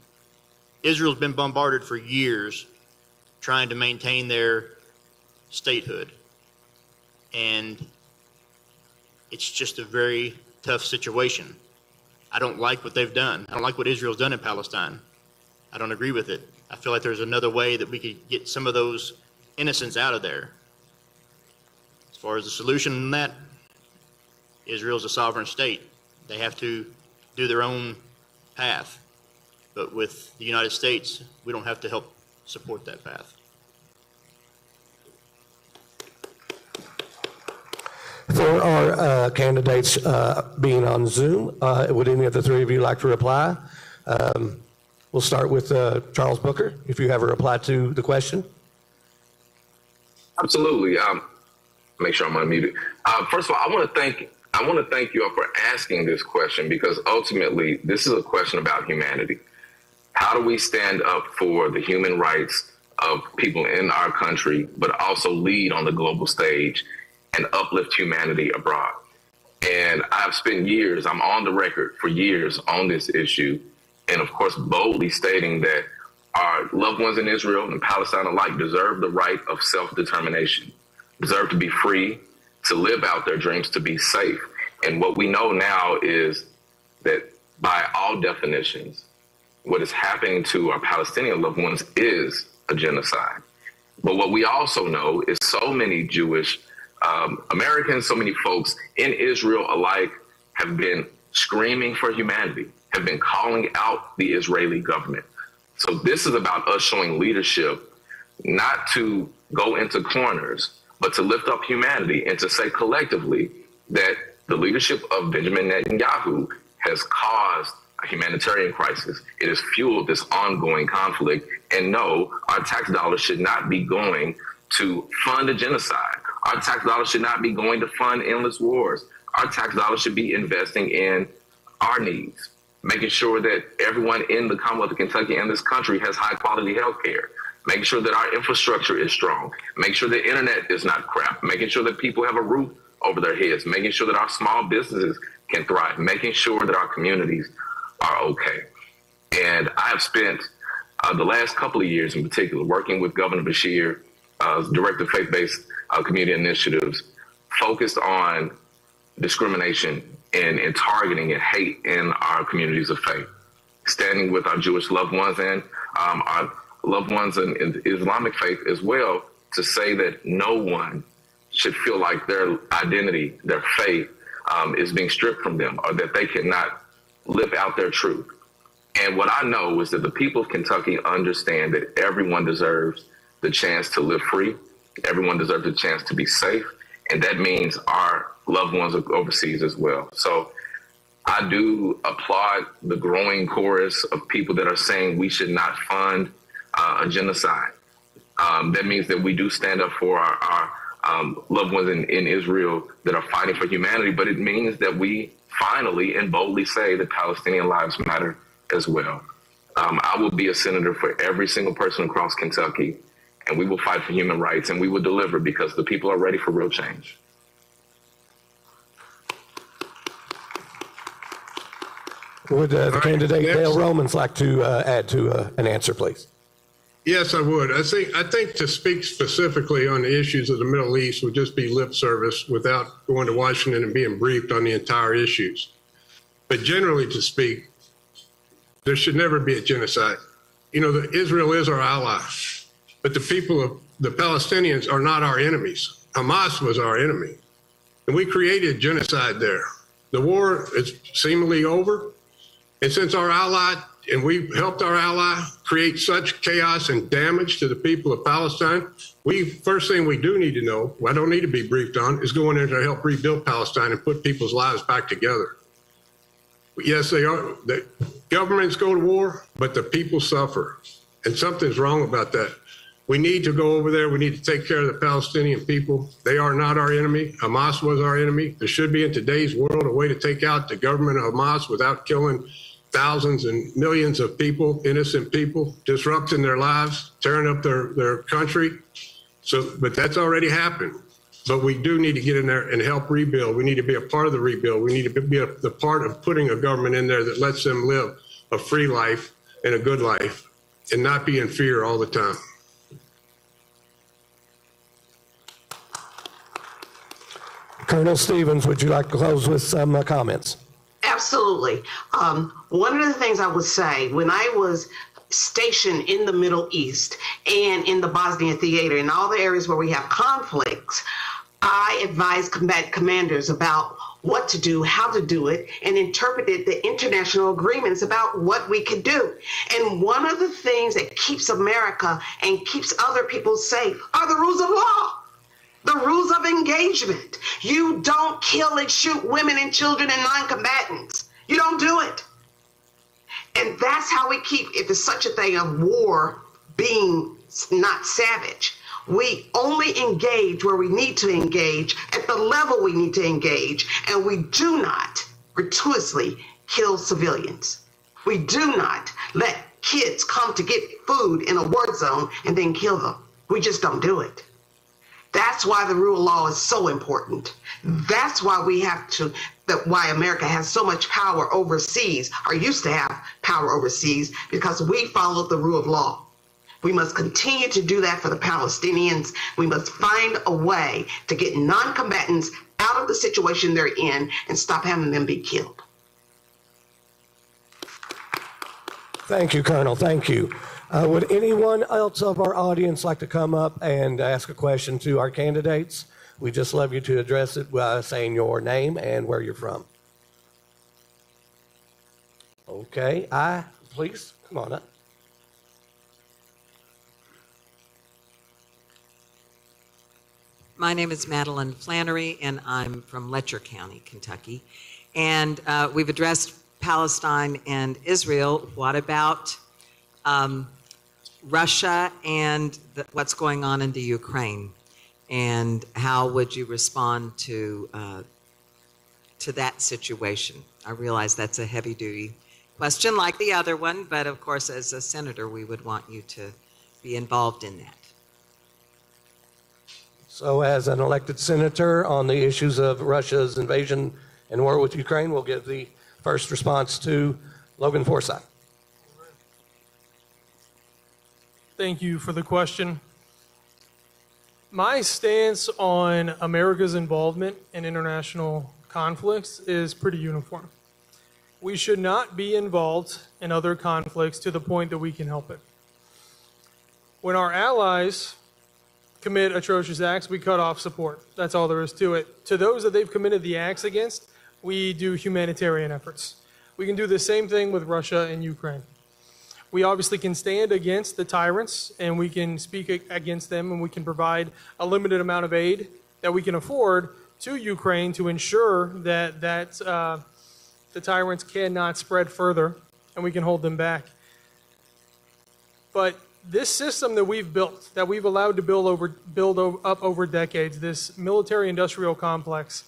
Israel's been bombarded for years trying to maintain their statehood. And it's just a very tough situation. I don't like what they've done. I don't like what Israel's done in Palestine. I don't agree with it. I feel like there's another way that we could get some of those innocents out of there. As far as the solution in that, Israel's a sovereign state. They have to do their own path. But with the United States, we don't have to help support that path. For our candidates being on Zoom, would any of the three of you like to reply? We'll start with Charles Booker, if you have a reply to the question. Absolutely. Make sure I'm unmuted. First of all, I want to thank you all for asking this question, because ultimately this is a question about humanity. How do we stand up for the human rights of people in our country, but also lead on the global stage and uplift humanity abroad? And I've spent years, I'm on the record for years on this issue, and of course boldly stating that our loved ones in Israel and Palestine alike deserve the right of self-determination, deserve to be free, to live out their dreams, to be safe. And what we know now is that by all definitions, what is happening to our Palestinian loved ones is a genocide. But what we also know is so many Jewish Americans, so many folks in Israel alike have been screaming for humanity, have been calling out the Israeli government. So this is about us showing leadership, not to go into corners, but to lift up humanity and to say collectively that the leadership of Benjamin Netanyahu has caused a humanitarian crisis. It has fueled this ongoing conflict. And no, our tax dollars should not be going to fund a genocide. Our tax dollars should not be going to fund endless wars. Our tax dollars should be investing in our needs, making sure that everyone in the Commonwealth of Kentucky and this country has high quality health care, making sure that our infrastructure is strong, making sure the internet is not crap, making sure that people have a roof over their heads, making sure that our small businesses can thrive, making sure that our communities are okay. And I have spent the last couple of years in particular working with Governor Beshear, Director of Faith-Based Community Initiatives, focused on discrimination and targeting and hate in our communities of faith, standing with our Jewish loved ones and our loved ones in Islamic faith as well, to say that no one should feel like their identity, their faith is being stripped from them, or that they cannot live out their truth. And what I know is that the people of Kentucky understand that everyone deserves the chance to live free. Everyone deserves the chance to be safe. And that means our loved ones overseas as well. So I do applaud the growing chorus of people that are saying we should not fund a genocide. That means that we do stand up for our loved ones in Israel that are fighting for humanity, but it means that we finally and boldly say that Palestinian lives matter as well. I will be a senator for every single person across Kentucky, and we will fight for human rights, and we will deliver because the people are ready for real change. Would the candidate Dale Romans like to add to an answer, please? Yes, I would. I think to speak specifically on the issues of the Middle East would just be lip service without going to Washington and being briefed on the entire issues. But generally to speak, there should never be a genocide. You know, Israel is our ally, but the people of the Palestinians are not our enemies. Hamas was our enemy, and we created genocide there. The war is seemingly over, and since our ally, and we helped our ally create such chaos and damage to the people of Palestine, first thing we do need to know, I don't need to be briefed on, is going in to help rebuild Palestine and put people's lives back together. Yes, they are. The governments go to war, but the people suffer. And something's wrong about that. We need to go over there. We need to take care of the Palestinian people. They are not our enemy. Hamas was our enemy. There should be in today's world a way to take out the government of Hamas without killing thousands and millions of people, innocent people, disrupting their lives, tearing up their country. But that's already happened. But we do need to get in there and help rebuild. We need to be a part of the rebuild. We need to be the part of putting a government in there that lets them live a free life and a good life and not be in fear all the time. Colonel Stevens, would you like to close with some comments? Absolutely. One of the things I would say, when I was stationed in the Middle East and in the Bosnia theater and all the areas where we have conflicts, I advised combat commanders about what to do, how to do it, and interpreted the international agreements about what we could do. And one of the things that keeps America and keeps other people safe are the rules of law. The rules of engagement. You don't kill and shoot women and children and non-combatants. You don't do it. And that's how we keep, if there's such a thing of war being not savage, we only engage where we need to engage at the level we need to engage. And we do not gratuitously kill civilians. We do not let kids come to get food in a war zone and then kill them. We just don't do it. That's why the rule of law is so important. That's why why America has so much power overseas, or used to have power overseas, because we followed the rule of law. We must continue to do that for the Palestinians. We must find a way to get non-combatants out of the situation they're in and stop having them be killed. Thank you, Colonel. Thank you. Would anyone else of our audience like to come up and ask a question to our candidates? We just love you to address it by saying your name and where you're from. Okay, please, come on up. My name is Madeline Flannery, and I'm from Letcher County, Kentucky. And we've addressed Palestine and Israel. What about Russia and what's going on in the Ukraine? And how would you respond to that situation? I realize that's a heavy-duty question like the other one, but of course, as a senator, we would want you to be involved in that. So as an elected senator on the issues of Russia's invasion and war with Ukraine, we'll give the first response to Logan Forsythe. Thank you for the question. My stance on America's involvement in international conflicts is pretty uniform. We should not be involved in other conflicts to the point that we can help it. When our allies commit atrocious acts, we cut off support. That's all there is to it. To those that they've committed the acts against, we do humanitarian efforts. We can do the same thing with Russia and Ukraine. We obviously can stand against the tyrants, and we can speak against them, and we can provide a limited amount of aid that we can afford to Ukraine to ensure that the tyrants cannot spread further, and we can hold them back. But this system that we've built, that we've allowed to build up over decades, this military-industrial complex,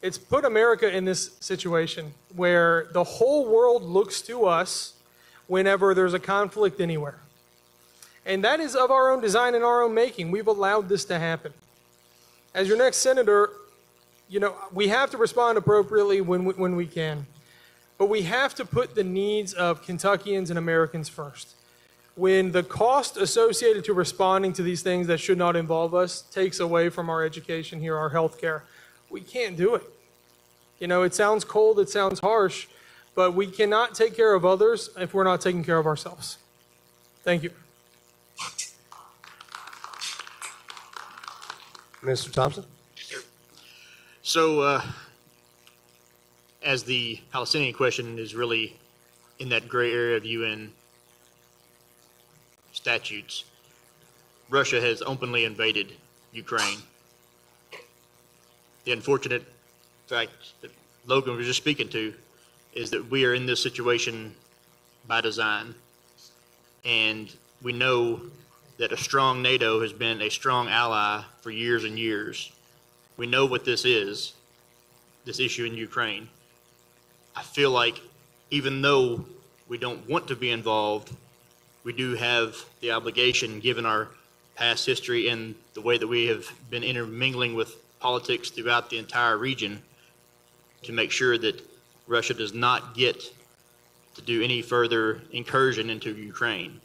it's put America in this situation where the whole world looks to us whenever there's a conflict anywhere. And that is of our own design and our own making. We've allowed this to happen. As your next senator, you know, we have to respond appropriately when we can. But we have to put the needs of Kentuckians and Americans first. When the cost associated to responding to these things that should not involve us takes away from our education here, our health care, we can't do it. You know, it sounds cold, it sounds harsh, but we cannot take care of others if we're not taking care of ourselves. Thank you. Mr. Thompson? So, as the Palestinian question is really in that gray area of UN statutes, Russia has openly invaded Ukraine. The unfortunate fact that Logan was just speaking to is that we are in this situation by design. And we know that a strong NATO has been a strong ally for years and years. We know what this is, this issue in Ukraine. I feel like even though we don't want to be involved, we do have the obligation, given our past history and the way that we have been intermingling with politics throughout the entire region, to make sure that Russia does not get to do any further incursion into Ukraine.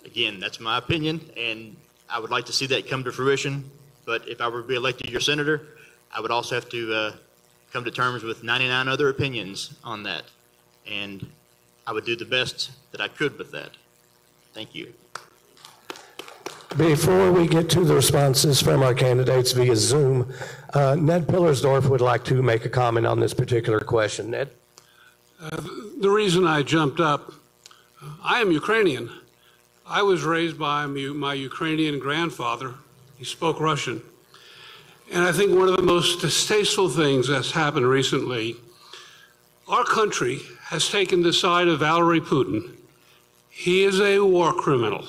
Again, that's my opinion, and I would like to see that come to fruition. But if I were to be elected your senator, I would also have to come to terms with 99 other opinions on that. And I would do the best that I could with that. Thank you. Before we get to the responses from our candidates via Zoom, Ned Pillersdorf would like to make a comment on this particular question. Ned? The reason I jumped up, I am Ukrainian. I was raised by my Ukrainian grandfather. He spoke Russian. And I think one of the most distasteful things that's happened recently, our country has taken the side of Vladimir Putin. He is a war criminal.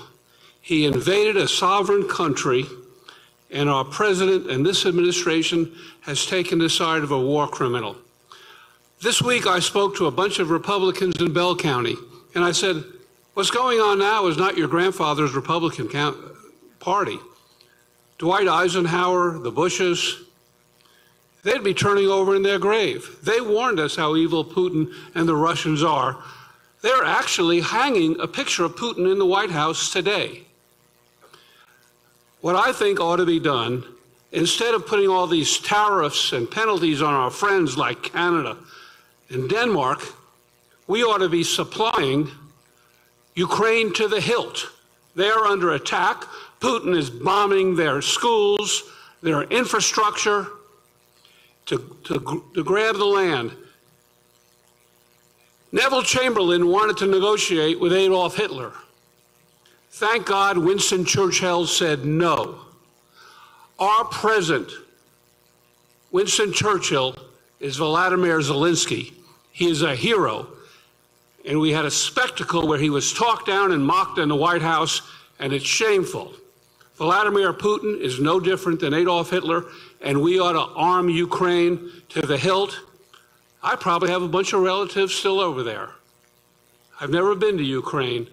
He invaded a sovereign country, and our president and this administration has taken the side of a war criminal. This week I spoke to a bunch of Republicans in Bell County, and I said, what's going on now is not your grandfather's Republican Party. Dwight Eisenhower, the Bushes, they'd be turning over in their grave. They warned us how evil Putin and the Russians are. They're actually hanging a picture of Putin in the White House today. What I think ought to be done, instead of putting all these tariffs and penalties on our friends like Canada and Denmark, we ought to be supplying Ukraine to the hilt. They're under attack. Putin is bombing their schools, their infrastructure, to grab the land. Neville Chamberlain wanted to negotiate with Adolf Hitler. Thank God Winston Churchill said no. Our president, Winston Churchill, is Vladimir Zelensky. He is a hero. And we had a spectacle where he was talked down and mocked in the White House, and it's shameful. Vladimir Putin is no different than Adolf Hitler, and we ought to arm Ukraine to the hilt. I probably have a bunch of relatives still over there. I've never been to Ukraine,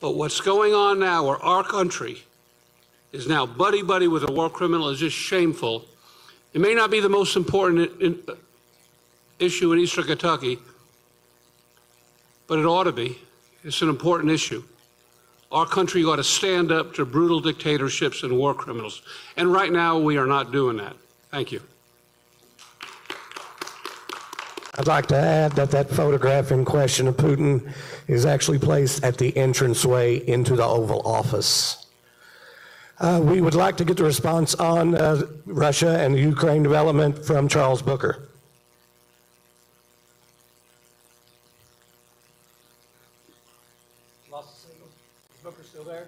but what's going on now where our country is now buddy-buddy with a war criminal is just shameful. It may not be the most important issue in Eastern Kentucky, but it ought to be. It's an important issue. Our country ought to stand up to brutal dictatorships and war criminals. And right now, we are not doing that. Thank you. I'd like to add that that photograph in question of Putin is actually placed at the entranceway into the Oval Office. We would like to get the response on Russia and the Ukraine development from Charles Booker. Lost the signal. Is Booker still there?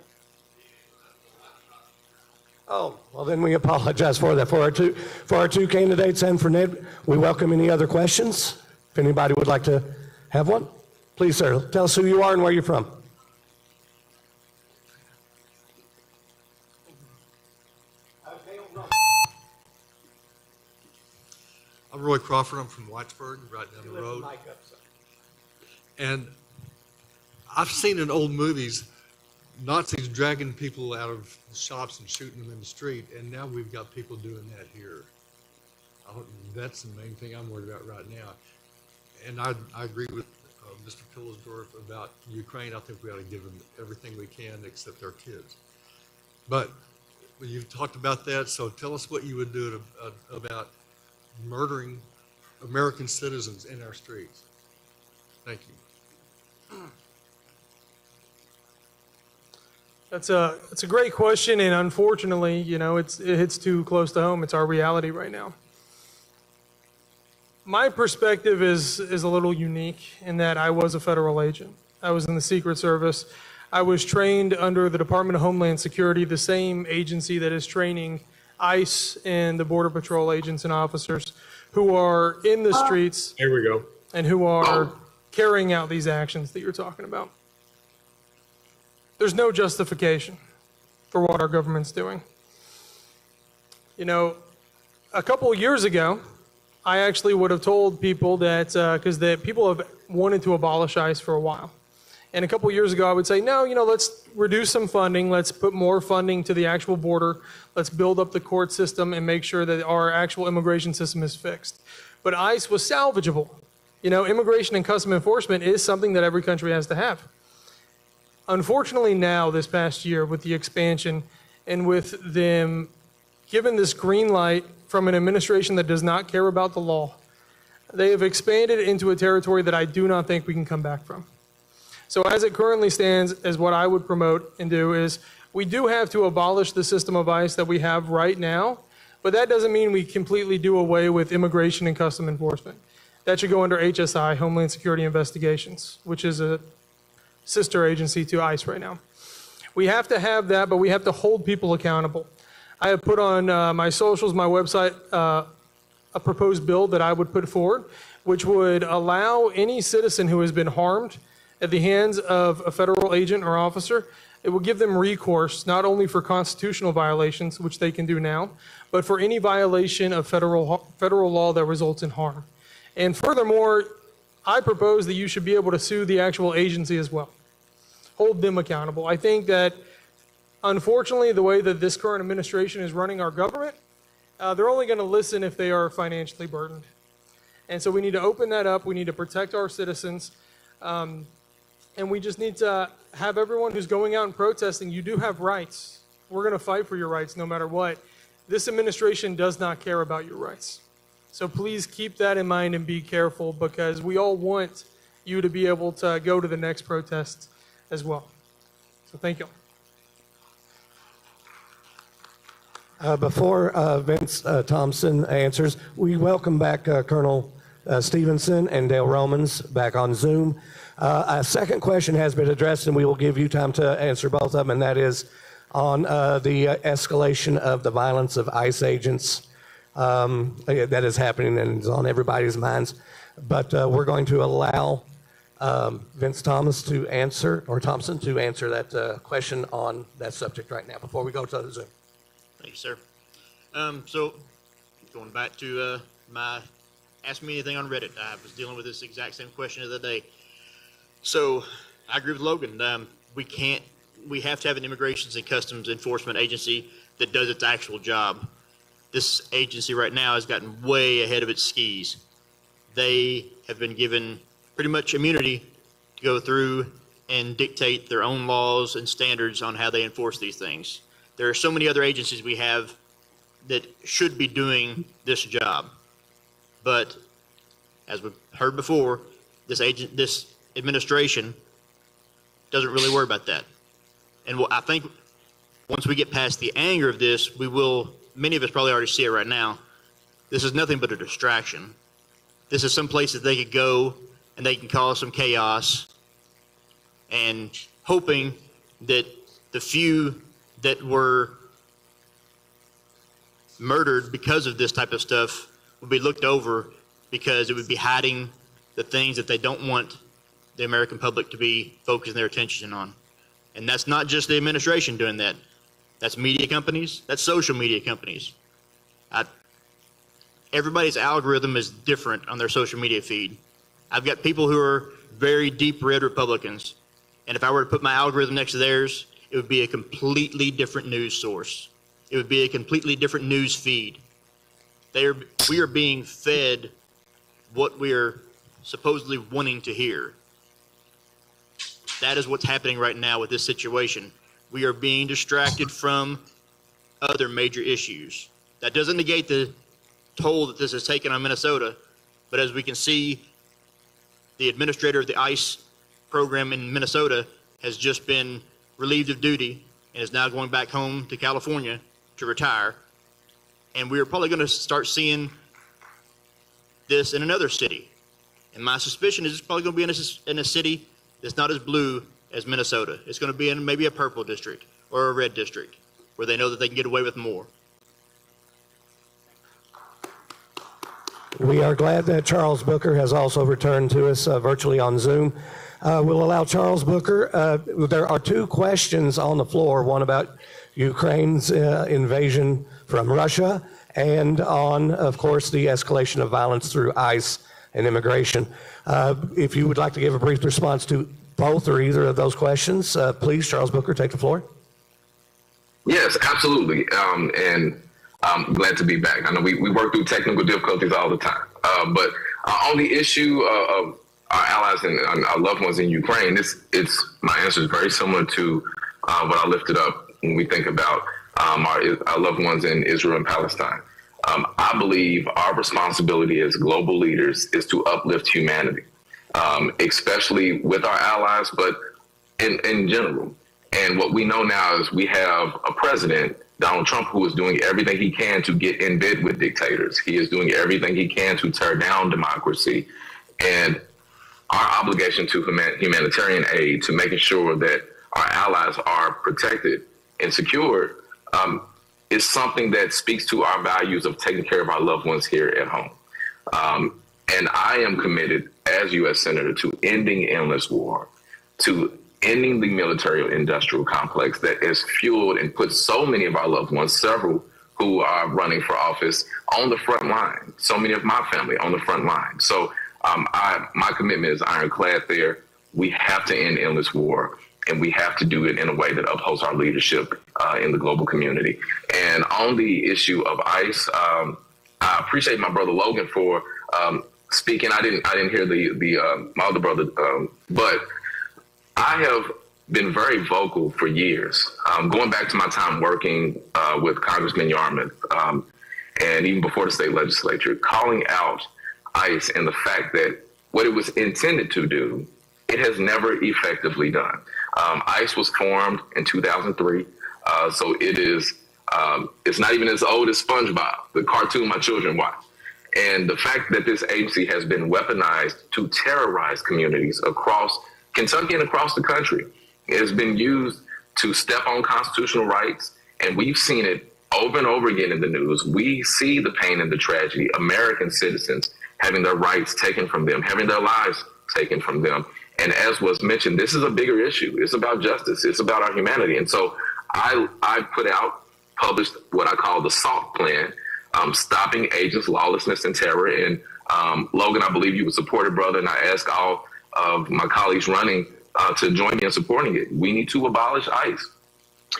Oh, well then we apologize for that. For our two candidates and for Ned, we welcome any other questions. If anybody would like to have one, please, sir, tell us who you are and where you're from. I'm Roy Crawford. I'm from Wattsburg, right down the road. And I've seen in old movies Nazis dragging people out of shops and shooting them in the street, and now we've got people doing that here. That's the main thing I'm worried about right now. And I agree with Mr. Pillsdorf about Ukraine. I think we ought to give them everything we can except our kids. But you've talked about that, so tell us what you would do about murdering American citizens in our streets. Thank you. That's a great question, and unfortunately, it hits too close to home. It's our reality right now. My perspective is a little unique in that I was a federal agent. I was in the Secret Service. I was trained under the Department of Homeland Security, the same agency that is training ICE and the Border Patrol agents and officers who are in the streets. Here we go. And who are carrying out these actions that you're talking about. There's no justification for what our government's doing. A couple of years ago, I actually would have told people that, because people have wanted to abolish ICE for a while. And a couple of years ago, I would say, no, let's reduce some funding. Let's put more funding to the actual border. Let's build up the court system and make sure that our actual immigration system is fixed. But ICE was salvageable. Immigration and custom enforcement is something that every country has to have. Unfortunately now, this past year, with the expansion and with them given this green light from an administration that does not care about the law, they have expanded into a territory that I do not think we can come back from. So as it currently stands, as what I would promote and do is, we do have to abolish the system of ICE that we have right now, but that doesn't mean we completely do away with immigration and custom enforcement. That should go under HSI, Homeland Security Investigations, which is a sister agency to ICE right now. We have to have that, but we have to hold people accountable. I have put on my socials, my website, a proposed bill that I would put forward, which would allow any citizen who has been harmed at the hands of a federal agent or officer, it will give them recourse not only for constitutional violations, which they can do now, but for any violation of federal law that results in harm. And furthermore, I propose that you should be able to sue the actual agency as well. Hold them accountable. I think that, unfortunately, the way that this current administration is running our government, they're only going to listen if they are financially burdened. And so we need to open that up. We need to protect our citizens. And we just need to have everyone who's going out and protesting, you do have rights. We're going to fight for your rights no matter what. This administration does not care about your rights. So please keep that in mind and be careful, because we all want you to be able to go to the next protest as well. So thank you. Before Vince Thompson answers, we welcome back Colonel Stevenson and Dale Romans back on Zoom. A second question has been addressed, and we will give you time to answer both of them, and that is on the escalation of the violence of ICE agents that is happening and is on everybody's minds. But we're going to allow Vince Thompson to answer that question on that subject right now before we go to the Zoom. Thank you, sir. So going back to my Ask Me Anything on Reddit, I was dealing with this exact same question the other day. So I agree with Logan. We have to have an Immigrations and Customs Enforcement agency that does its actual job. This agency right now has gotten way ahead of its skis. They have been given pretty much immunity to go through and dictate their own laws and standards on how they enforce these things. There are so many other agencies we have that should be doing this job. But as we've heard before, this administration doesn't really worry about that. And I think once we get past the anger of this, many of us probably already see it right now. This is nothing but a distraction. This is some place that they could go and they can cause some chaos, and hoping that the few that were murdered because of this type of stuff would be looked over, because it would be hiding the things that they don't want the American public to be focusing their attention on. And that's not just the administration doing that. That's media companies. That's social media companies. Everybody's algorithm is different on their social media feed. I've got people who are very deep red Republicans And if I were to put my algorithm next to theirs, it would be a completely different news source. It would be a completely different news feed. We are being fed what we're supposedly wanting to hear. That is what's happening right now with this situation. We are being distracted from other major issues. That doesn't negate the toll that this has taken on Minnesota, but as we can see, the administrator of the ICE program in Minnesota has just been relieved of duty and is now going back home to California to retire. And we are probably going to start seeing this in another city. And my suspicion is it's probably going to be in a city that's not as blue as Minnesota. It's going to be in maybe a purple district or a red district where they know that they can get away with more. We are glad that Charles Booker has also returned to us virtually on Zoom. We'll allow Charles Booker. There are two questions on the floor, one about Ukraine's invasion from Russia and on, of course, the escalation of violence through ICE and immigration. If you would like to give a brief response to both or either of those questions, please, Charles Booker, take the floor. Yes, absolutely. And I'm glad to be back. I know we work through technical difficulties all the time. But on the issue of our allies and our loved ones in Ukraine, my answer is very similar to what I lifted up when we think about our loved ones in Israel and Palestine. I believe our responsibility as global leaders is to uplift humanity, especially with our allies, but in general. And what we know now is we have a president, Donald Trump, who is doing everything he can to get in bed with dictators. He is doing everything he can to tear down democracy. And our obligation to humanitarian aid, to making sure that our allies are protected and secured, is something that speaks to our values of taking care of our loved ones here at home. And I am committed as U.S. Senator to ending endless war, to ending the military-industrial complex that has fueled and put so many of our loved ones, several who are running for office, on the front line. So many of my family on the front line. So my commitment is ironclad there. We have to end endless war, and we have to do it in a way that upholds our leadership in the global community. And on the issue of ICE, I appreciate my brother Logan for speaking. I didn't hear my other brother, but I have been very vocal for years, going back to my time working with Congressman Yarmuth, and even before the state legislature, calling out ICE and the fact that what it was intended to do, it has never effectively done. ICE was formed in 2003, so it's not even as old as SpongeBob, the cartoon my children watch. And the fact that this agency has been weaponized to terrorize communities across Kentucky and across the country, it has been used to step on constitutional rights, and we've seen it over and over again in the news. We see the pain and the tragedy, American citizens having their rights taken from them, having their lives taken from them. And as was mentioned, this is a bigger issue. It's about justice. It's about our humanity. And so I published what I call the SALT plan, Stopping Agents, Lawlessness, and Terror. And Logan, I believe you would support it, brother, and I ask all of my colleagues running to join me in supporting it. We need to abolish ICE.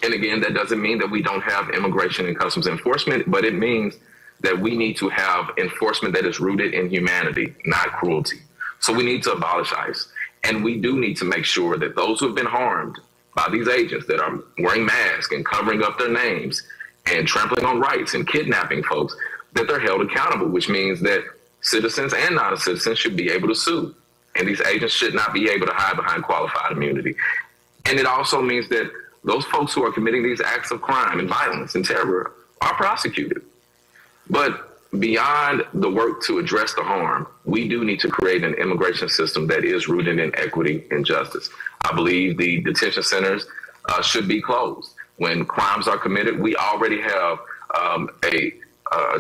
And again, that doesn't mean that we don't have immigration and customs enforcement, but it means that we need to have enforcement that is rooted in humanity, not cruelty. So we need to abolish ICE. And we do need to make sure that those who have been harmed by these agents that are wearing masks and covering up their names and trampling on rights and kidnapping folks, that they're held accountable, which means that citizens and non-citizens should be able to sue. And these agents should not be able to hide behind qualified immunity. And it also means that those folks who are committing these acts of crime and violence and terror are prosecuted. But beyond the work to address the harm, we do need to create an immigration system that is rooted in equity and justice. I believe the detention centers should be closed. When crimes are committed, we already have a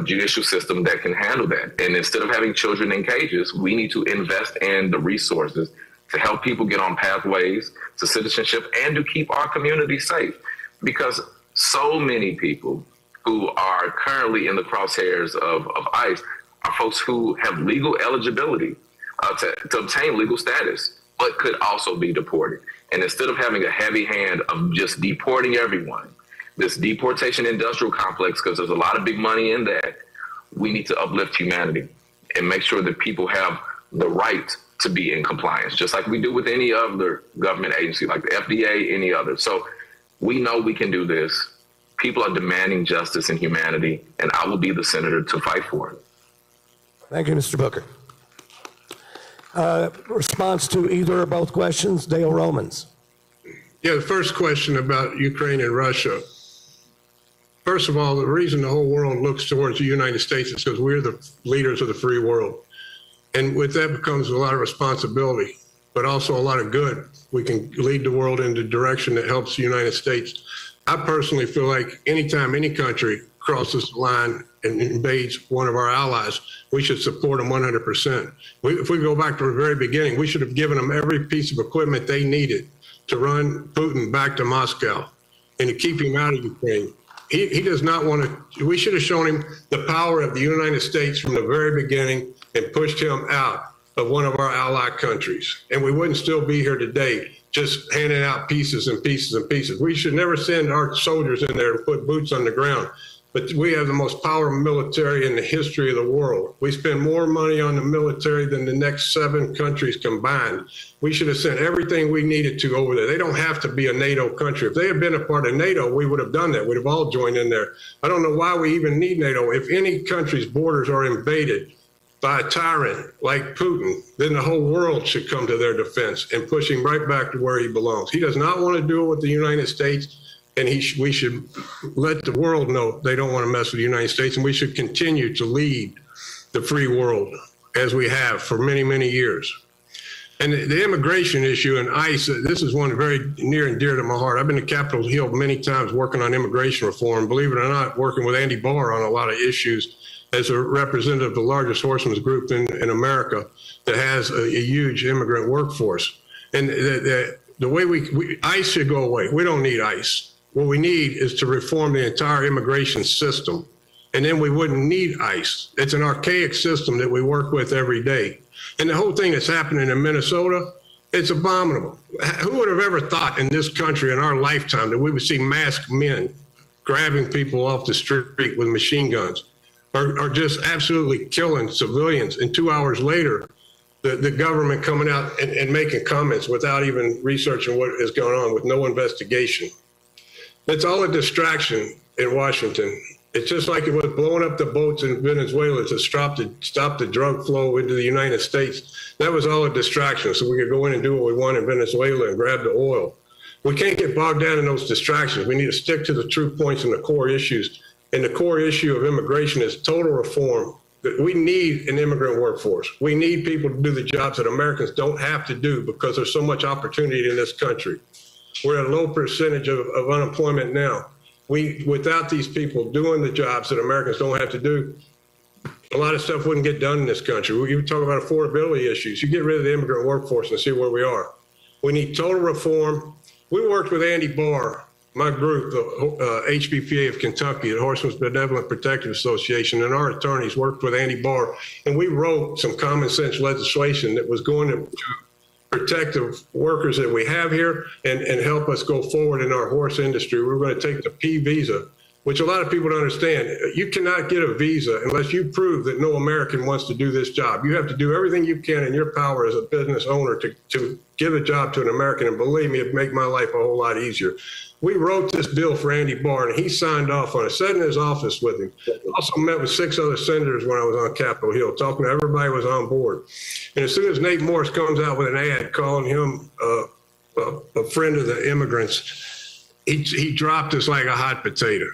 judicial system that can handle that. And instead of having children in cages, we need to invest in the resources to help people get on pathways to citizenship and to keep our community safe. Because so many people who are currently in the crosshairs of ICE are folks who have legal eligibility to obtain legal status but could also be deported. And instead of having a heavy hand of just deporting everyone, this deportation industrial complex, because there's a lot of big money in that, we need to uplift humanity and make sure that people have the right to be in compliance, just like we do with any other government agency, like the FDA, any other. So we know we can do this. People are demanding justice and humanity, and I will be the senator to fight for it. Thank you, Mr. Booker. Response to either or both questions, Dale Romans. Yeah, the first question about Ukraine and Russia. First of all, the reason the whole world looks towards the United States is because we're the leaders of the free world. And with that comes a lot of responsibility, but also a lot of good. We can lead the world in the direction that helps the United States. I personally feel like anytime any country crosses the line and invades one of our allies, we should support them 100%. If we go back to the very beginning, we should have given them every piece of equipment they needed to run Putin back to Moscow and to keep him out of Ukraine. He does not want to, we should have shown him the power of the United States from the very beginning and pushed him out of one of our allied countries. And we wouldn't still be here today, just handing out pieces and pieces and pieces. We should never send our soldiers in there to put boots on the ground. But we have the most powerful military in the history of the world. We spend more money on the military than the next 7 countries combined. We should have sent everything we needed to over there. They don't have to be a NATO country. If they had been a part of NATO, we would have done that. We'd have all joined in there. I don't know why we even need NATO. If any country's borders are invaded by a tyrant like Putin, then the whole world should come to their defense and push him right back to where he belongs. He does not want to do it with the United States. And we should let the world know they don't want to mess with the United States, and we should continue to lead the free world as we have for many, many years. And the immigration issue and ICE, this is one very near and dear to my heart. I've been to Capitol Hill many times working on immigration reform, believe it or not, working with Andy Barr on a lot of issues as a representative of the largest horsemen's group in America that has a huge immigrant workforce. And the way ICE should go away. We don't need ICE. What we need is to reform the entire immigration system, and then we wouldn't need ICE. It's an archaic system that we work with every day. And the whole thing that's happening in Minnesota, it's abominable. Who would have ever thought in this country in our lifetime that we would see masked men grabbing people off the street with machine guns or just absolutely killing civilians, and 2 hours later, the government coming out and making comments without even researching what is going on, with no investigation. It's all a distraction in Washington. It's just like it was blowing up the boats in Venezuela to stop the drug flow into the United States. That was all a distraction, so we could go in and do what we want in Venezuela and grab the oil. We can't get bogged down in those distractions. We need to stick to the true points and the core issues. And the core issue of immigration is total reform. We need an immigrant workforce. We need people to do the jobs that Americans don't have to do because there's so much opportunity in this country. We're at a low percentage of unemployment now. Without these people doing the jobs that Americans don't have to do, a lot of stuff wouldn't get done in this country. You talk about affordability issues. You get rid of the immigrant workforce and see where we are. We need total reform. We worked with Andy Barr, my group, the HBPA of Kentucky, the Horsemen's Benevolent Protective Association, and our attorneys worked with Andy Barr, and we wrote some common sense legislation that was going to protect the workers that we have here and help us go forward in our horse industry. We're going to take the P visa, which a lot of people don't understand. You cannot get a visa unless you prove that no American wants to do this job. You have to do everything you can in your power as a business owner to give a job to an American, and believe me, it'd make my life a whole lot easier. We wrote this bill for Andy Barr, and he signed off on it, sat in his office with him. Also met with 6 other senators when I was on Capitol Hill, talking to everybody who was on board. And as soon as Nate Morris comes out with an ad calling him a friend of the immigrants, he dropped us like a hot potato.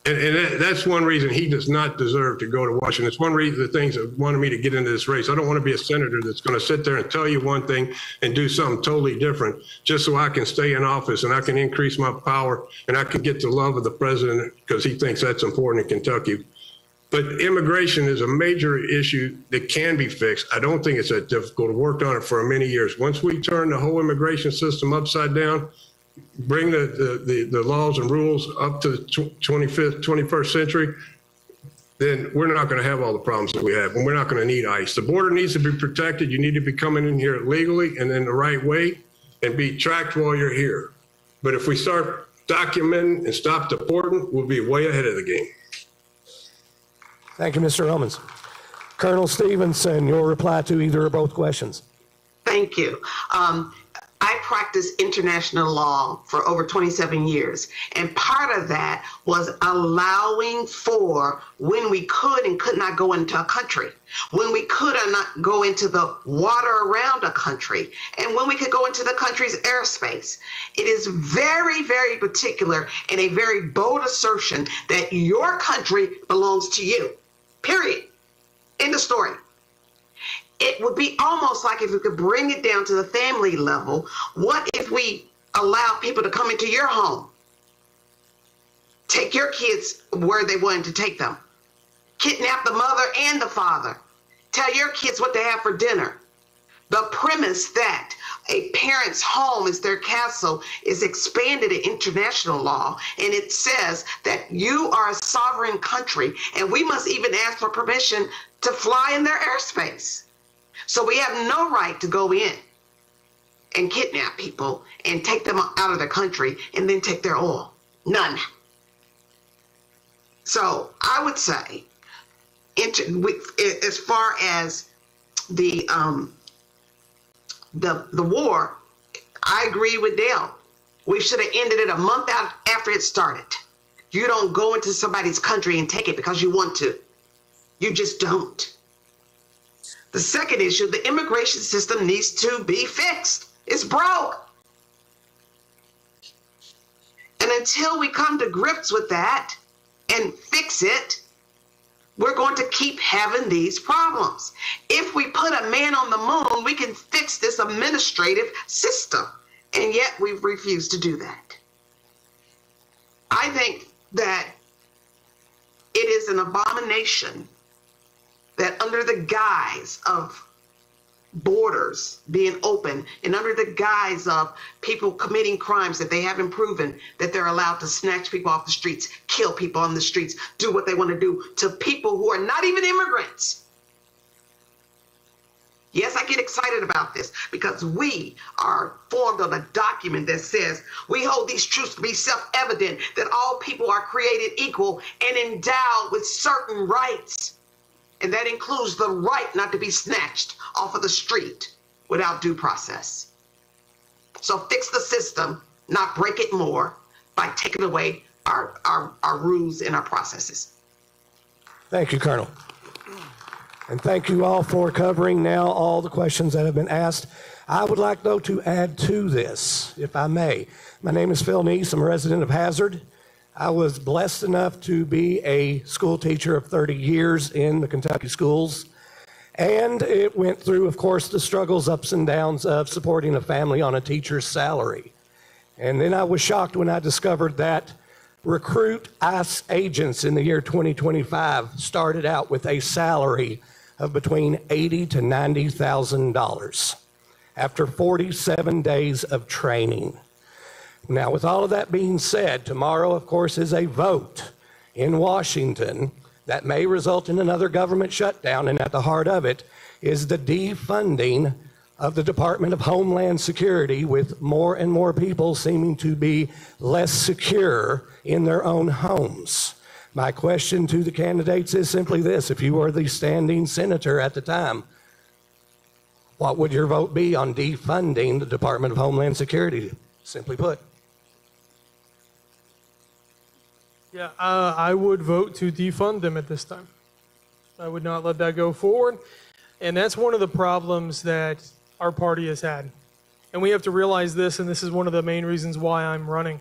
And that's one reason he does not deserve to go to Washington. It's one reason the things that wanted me to get into this race. I don't want to be a senator that's going to sit there and tell you one thing and do something totally different just so I can stay in office and I can increase my power and I can get the love of the president because he thinks that's important in Kentucky. But immigration is a major issue that can be fixed. I don't think it's that difficult. I worked on it for many years. Once we turn the whole immigration system upside down, bring the laws and rules up to the 21st century, then we're not going to have all the problems that we have, and we're not going to need ICE. The border needs to be protected. You need to be coming in here legally and in the right way and be tracked while you're here. But if we start documenting and stop deporting, we'll be way ahead of the game. Thank you, Mr. Homans. Colonel Stevenson, your reply to either or both questions. Thank you. I practiced international law for over 27 years, and part of that was allowing for when we could and could not go into a country, when we could or not go into the water around a country, and when we could go into the country's airspace. It is very, very particular and a very bold assertion that your country belongs to you, period. End of story. It would be almost like if we could bring it down to the family level. What if we allow people to come into your home, take your kids where they wanted to take them, kidnap the mother and the father, tell your kids what to have for dinner? The premise that a parent's home is their castle is expanded in international law, and it says that you are a sovereign country, and we must even ask for permission to fly in their airspace. So we have no right to go in and kidnap people and take them out of the country and then take their oil. None. So I would say, as far as the war, I agree with Dale. We should have ended it a month out after it started. You don't go into somebody's country and take it because you want to. You just don't. The second issue, the immigration system needs to be fixed. It's broke. And until we come to grips with that and fix it, we're going to keep having these problems. If we put a man on the moon, we can fix this administrative system. And yet we've refused to do that. I think that it is an abomination that under the guise of borders being open and under the guise of people committing crimes that they haven't proven, that they're allowed to snatch people off the streets, kill people on the streets, do what they want to do to people who are not even immigrants. Yes, I get excited about this because we are formed on a document that says we hold these truths to be self-evident, that all people are created equal and endowed with certain rights. And that includes the right not to be snatched off of the street without due process. So fix the system, not break it more by taking away our rules and our processes. Thank you, Colonel. And thank you all for covering now all the questions that have been asked. I would like, though, to add to this, if I may. My name is Phil Neese. I'm a resident of Hazard. I was blessed enough to be a school teacher of 30 years in the Kentucky schools. And it went through, of course, the struggles, ups and downs of supporting a family on a teacher's salary. And then I was shocked when I discovered that recruit ICE agents in the year 2025 started out with a salary of between $80,000 to $90,000 after 47 days of training. Now, with all of that being said, tomorrow, of course, is a vote in Washington that may result in another government shutdown, and at the heart of it is the defunding of the Department of Homeland Security, with more and more people seeming to be less secure in their own homes. My question to the candidates is simply this: if you were the standing senator at the time, what would your vote be on defunding the Department of Homeland Security, simply put? Yeah, I would vote to defund them at this time. I would not let that go forward. And that's one of the problems that our party has had. And we have to realize this, and this is one of the main reasons why I'm running.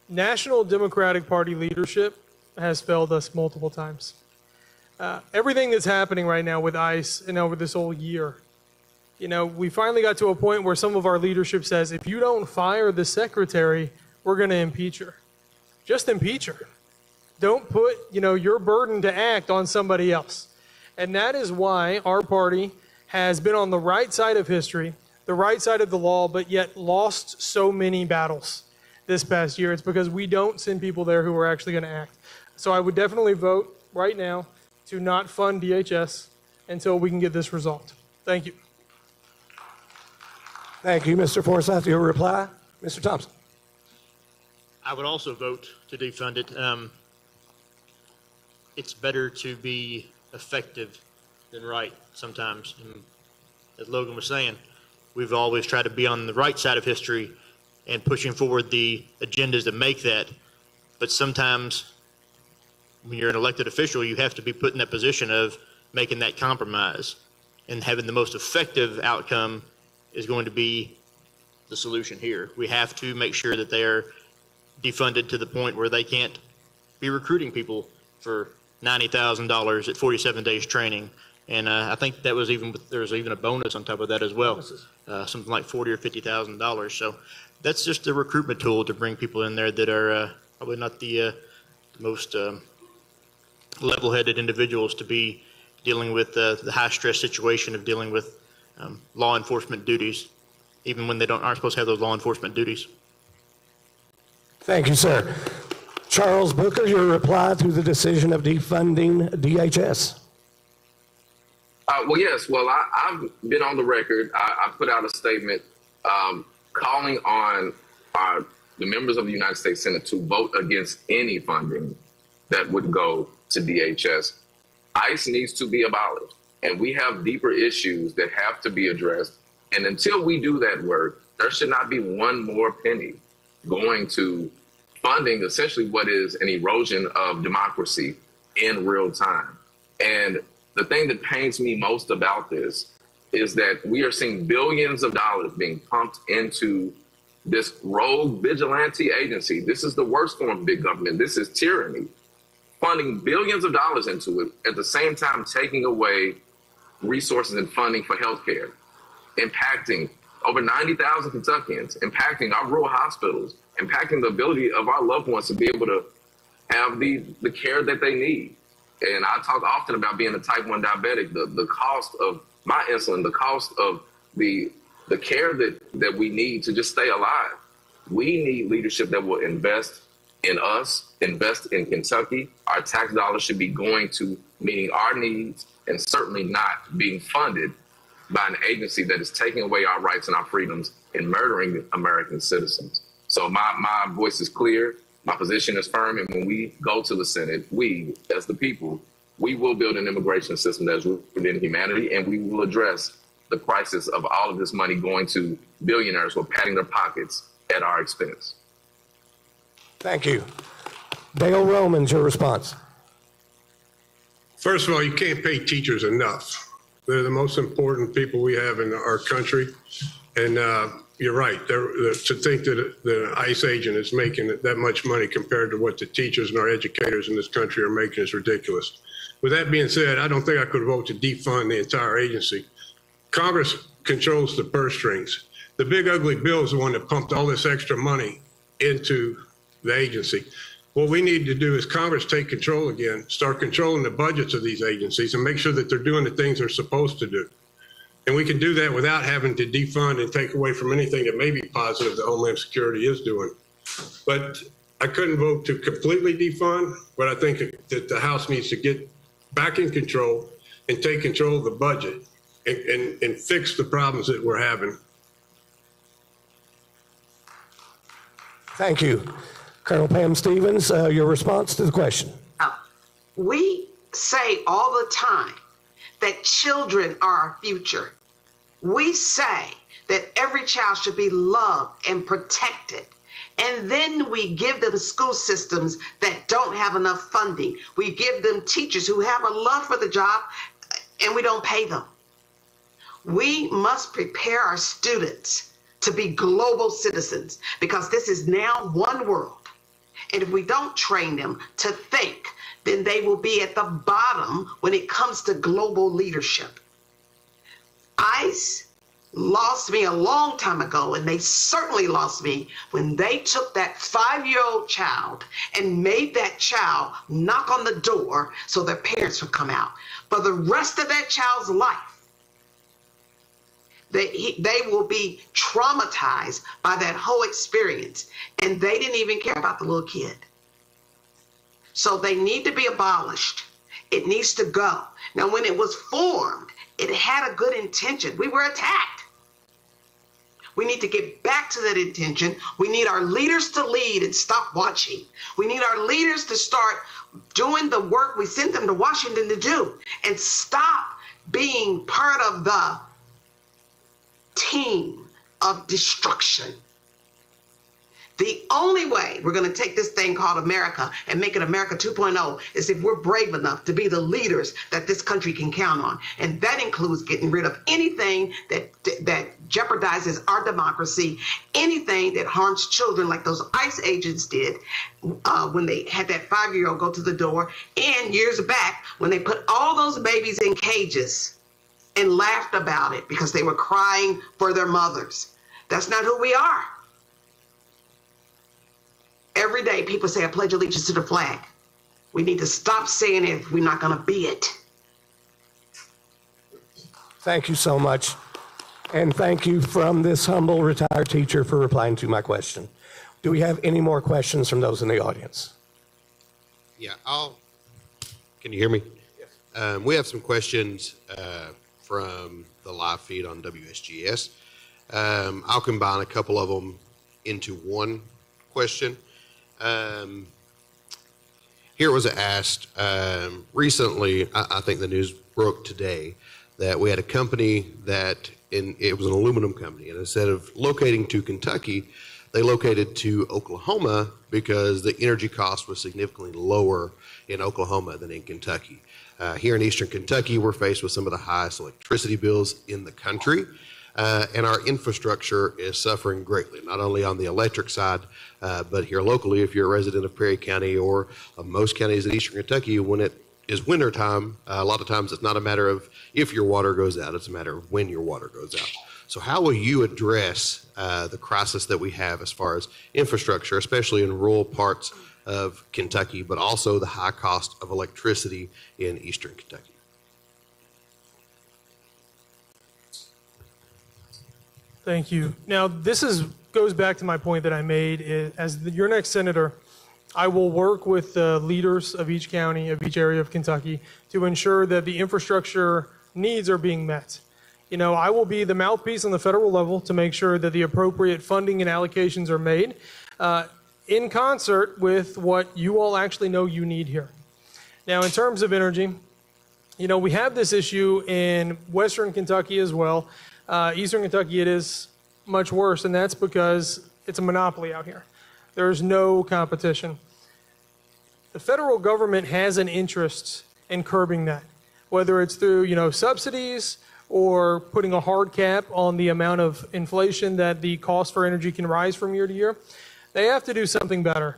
National Democratic Party leadership has failed us multiple times. Everything that's happening right now with ICE and over this whole year, we finally got to a point where some of our leadership says, if you don't fire the secretary, we're going to impeach her. Just impeach her. Don't put, your burden to act on somebody else. And that is why our party has been on the right side of history, the right side of the law, but yet lost so many battles this past year. It's because we don't send people there who are actually going to act. So I would definitely vote right now to not fund DHS until we can get this resolved. Thank you. Thank you, Mr. Forsyth. Your reply, Mr. Thompson. I would also vote to defund it. It's better to be effective than right sometimes. And as Logan was saying, we've always tried to be on the right side of history and pushing forward the agendas that make that. But sometimes when you're an elected official, you have to be put in that position of making that compromise, and having the most effective outcome is going to be the solution here. We have to make sure that they're defunded to the point where they can't be recruiting people for $90,000 at 47 days training. And I think that was there was even a bonus on top of that as well, something like $40,000 or $50,000. So that's just a recruitment tool to bring people in there that are probably not the most level-headed individuals to be dealing with the high-stress situation of dealing with law enforcement duties, even when they aren't supposed to have those law enforcement duties. Thank you, sir. Charles Booker, your reply to the decision of defunding DHS. Well, yes. Well, I've been on the record. I put out a statement calling on the members of the United States Senate to vote against any funding that would go to DHS. ICE needs to be abolished, and we have deeper issues that have to be addressed. And until we do that work, there should not be one more penny going to funding essentially what is an erosion of democracy in real time. And the thing that pains me most about this is that we are seeing billions of dollars being pumped into this rogue vigilante agency. This is the worst form of big government. This is tyranny. Funding billions of dollars into it, at the same time taking away resources and funding for healthcare, impacting over 90,000 Kentuckians, impacting our rural hospitals, impacting the ability of our loved ones to be able to have the care that they need. And I talk often about being a type 1 diabetic, the cost of my insulin, the cost of the care that we need to just stay alive. We need leadership that will invest in us, invest in Kentucky. Our tax dollars should be going to meeting our needs and certainly not being funded by an agency that is taking away our rights and our freedoms and murdering American citizens. So my voice is clear. My position is firm. And when we go to the Senate, we, as the people, we will build an immigration system that is rooted in humanity, and we will address the crisis of all of this money going to billionaires who are patting their pockets at our expense. Thank you. Dale Romans, your response. First of all, you can't pay teachers enough. They're the most important people we have in our country. And you're right. To think that the ICE agent is making that much money compared to what the teachers and our educators in this country are making is ridiculous. With that being said, I don't think I could vote to defund the entire agency. Congress controls the purse strings. The big ugly bill is the one that pumped all this extra money into the agency. What we need to do is Congress take control again, start controlling the budgets of these agencies and make sure that they're doing the things they're supposed to do. And we can do that without having to defund and take away from anything that may be positive that Homeland Security is doing. But I couldn't vote to completely defund, but I think that the House needs to get back in control and take control of the budget and fix the problems that we're having. Thank you. Colonel Pam Stevens, your response to the question. We say all the time that children are our future. We say that every child should be loved and protected. And then we give them school systems that don't have enough funding. We give them teachers who have a love for the job and we don't pay them. We must prepare our students to be global citizens because this is now one world. And if we don't train them to think, then they will be at the bottom when it comes to global leadership. ICE lost me a long time ago, and they certainly lost me when they took that 5-year-old child and made that child knock on the door so their parents would come out. For the rest of that child's life, they will be traumatized by that whole experience, and they didn't even care about the little kid. So they need to be abolished. It needs to go. Now, when it was formed, it had a good intention. We were attacked. We need to get back to that intention. We need our leaders to lead and stop watching. We need our leaders to start doing the work we sent them to Washington to do and stop being part of the team of destruction. The only way we're going to take this thing called America and make it America 2.0 is if we're brave enough to be the leaders that this country can count on. And that includes getting rid of anything that jeopardizes our democracy, anything that harms children like those ICE agents did when they had that 5-year-old go to the door, and years back when they put all those babies in cages and laughed about it because they were crying for their mothers. That's not who we are. Every day people say, I pledge allegiance to the flag. We need to stop saying it if we're not going to be it. Thank you so much. And thank you from this humble retired teacher for replying to my question. Do we have any more questions from those in the audience? Yeah, can you hear me? Yes. We have some questions from the live feed on WSGS. I'll combine a couple of them into one question. Here was asked recently, I think the news broke today, that we had a company that, it was an aluminum company, and instead of locating to Kentucky, they located to Oklahoma because the energy cost was significantly lower in Oklahoma than in Kentucky. Here in Eastern Kentucky, we're faced with some of the highest electricity bills in the country. And our infrastructure is suffering greatly, not only on the electric side, but here locally, if you're a resident of Perry County or most counties in Eastern Kentucky, when it is winter time, a lot of times it's not a matter of if your water goes out, it's a matter of when your water goes out. So how will you address the crisis that we have as far as infrastructure, especially in rural parts of Kentucky, but also the high cost of electricity in Eastern Kentucky? Thank you. Now, this goes back to my point that I made. As your next senator, I will work with the leaders of each county, of each area of Kentucky, to ensure that the infrastructure needs are being met. You know, I will be the mouthpiece on the federal level to make sure that the appropriate funding and allocations are made in concert with what you all actually know you need here. Now, in terms of energy, you know, we have this issue in Western Kentucky as well. Eastern Kentucky, it is much worse, and that's because it's a monopoly out here. There's no competition. The federal government has an interest in curbing that, whether it's through, you know, subsidies or putting a hard cap on the amount of inflation that the cost for energy can rise from year to year. They have to do something better.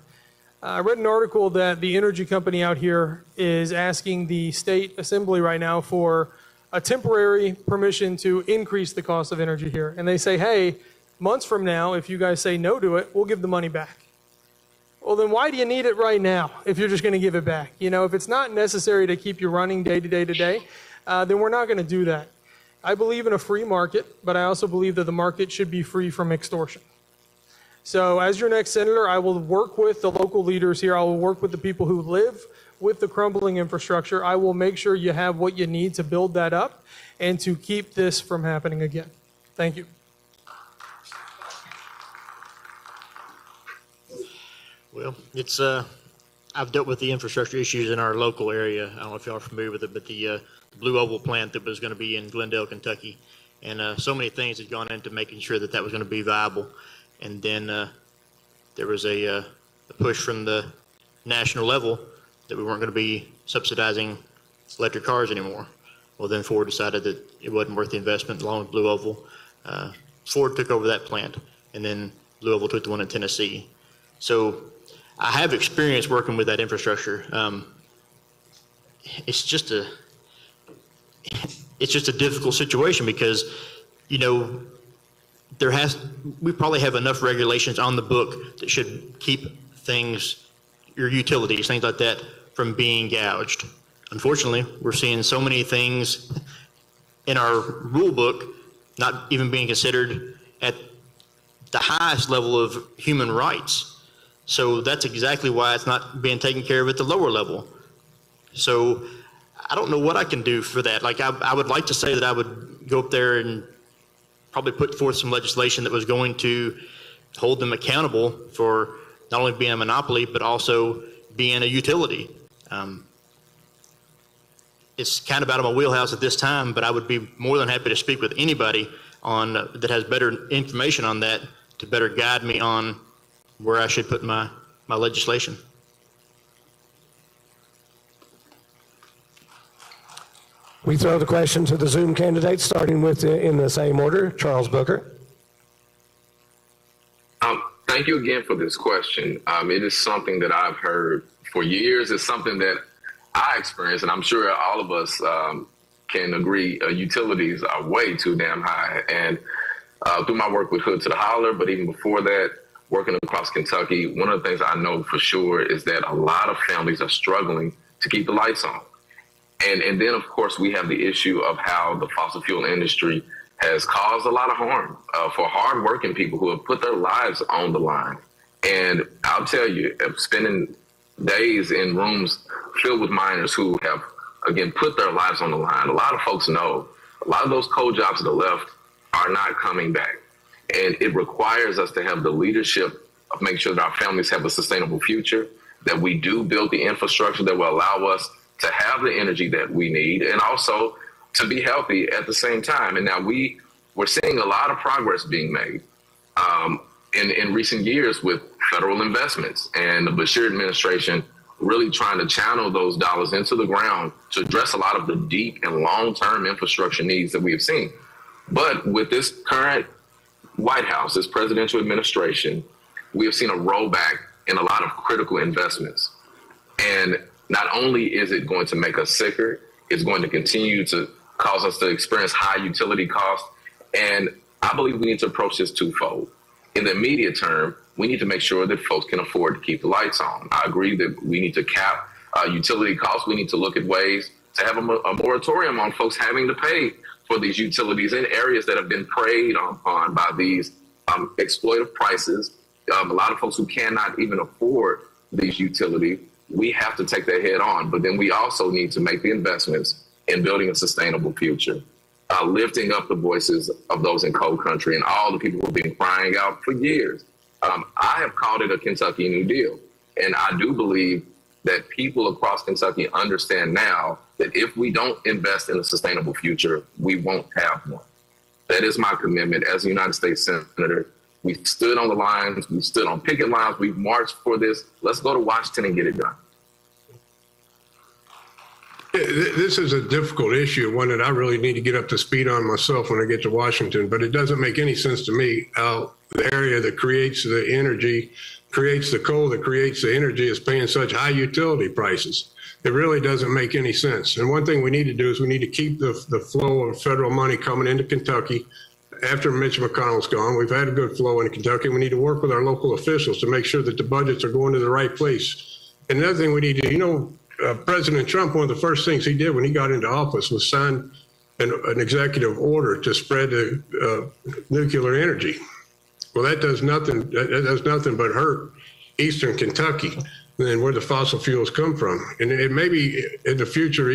I read an article that the energy company out here is asking the state assembly right now for a temporary permission to increase the cost of energy here. And they say, hey, months from now, if you guys say no to it, we'll give the money back. Well, then why do you need it right now if you're just going to give it back? You know, if it's not necessary to keep you running day to day to day, then we're not going to do that. I believe in a free market, but I also believe that the market should be free from extortion. So as your next senator, I will work with the local leaders here. I will work with the people who live with the crumbling infrastructure. I will make sure you have what you need to build that up and to keep this from happening again. Thank you. Well, it's I've dealt with the infrastructure issues in our local area. I don't know if y'all are familiar with it, but the Blue Oval plant that was going to be in Glendale, Kentucky, and so many things had gone into making sure that that was going to be viable. And then there was a push from the national level that we weren't going to be subsidizing electric cars anymore. Well, then Ford decided that it wasn't worth the investment, along with Blue Oval. Ford took over that plant, and then Blue Oval took the one in Tennessee. So I have experience working with that infrastructure. It's just a difficult situation because, you know, we probably have enough regulations on the book that should keep things, your utilities, things like that, from being gouged. Unfortunately, we're seeing so many things in our rule book not even being considered at the highest level of human rights. So that's exactly why it's not being taken care of at the lower level. So I don't know what I can do for that. Like, I would like to say that I would go up there and probably put forth some legislation that was going to hold them accountable for not only being a monopoly, but also being a utility. It's kind of out of my wheelhouse at this time, but I would be more than happy to speak with anybody on that has better information on that to better guide me on where I should put my legislation. We throw the question to the Zoom candidates, starting with, in the same order, Charles Booker. Thank you again for this question. It is something that I've heard for years. It's something that I experienced, and I'm sure all of us can agree, utilities are way too damn high. And through my work with Hood to the Holler, but even before that, working across Kentucky, one of the things I know for sure is that a lot of families are struggling to keep the lights on. And then, of course, we have the issue of how the fossil fuel industry has caused a lot of harm for hardworking people who have put their lives on the line. And I'll tell you, spending days in rooms filled with miners who have, again, put their lives on the line, a lot of folks know a lot of those coal jobs to the left are not coming back. And it requires us to have the leadership of making sure that our families have a sustainable future, that we do build the infrastructure that will allow us to have the energy that we need, and also to be healthy at the same time. And now we're seeing a lot of progress being made in recent years with federal investments and the Beshear administration really trying to channel those dollars into the ground to address a lot of the deep and long-term infrastructure needs that we have seen. But with this current White House, this presidential administration, we have seen a rollback in a lot of critical investments. And not only is it going to make us sicker, it's going to continue to cause us to experience high utility costs. And I believe we need to approach this twofold. In the immediate term, we need to make sure that folks can afford to keep the lights on. I agree that we need to cap utility costs. We need to look at ways to have a moratorium on folks having to pay for these utilities in areas that have been preyed upon by these exploitive prices. A lot of folks who cannot even afford these utilities, we have to take that head on. But then we also need to make the investments in building a sustainable future, lifting up the voices of those in coal country and all the people who have been crying out for years. I have called it a Kentucky New Deal. And I do believe that people across Kentucky understand now that if we don't invest in a sustainable future, we won't have one. That is my commitment as a United States Senator. We stood on the lines, we stood on picket lines, we've marched for this. Let's go to Washington and get it done. This is a difficult issue, one that I really need to get up to speed on myself when I get to Washington, but it doesn't make any sense to me how the area that creates the energy, creates the coal that creates the energy is paying such high utility prices. It really doesn't make any sense. And one thing we need to do is we need to keep the flow of federal money coming into Kentucky. After Mitch McConnell's gone, we've had a good flow in Kentucky. We need to work with our local officials to make sure that the budgets are going to the right place. And another thing we need to, President Trump, one of the first things he did when he got into office was sign an executive order to spread the nuclear energy. Well, that does nothing. That does nothing but hurt Eastern Kentucky and where the fossil fuels come from. And it may be in the future,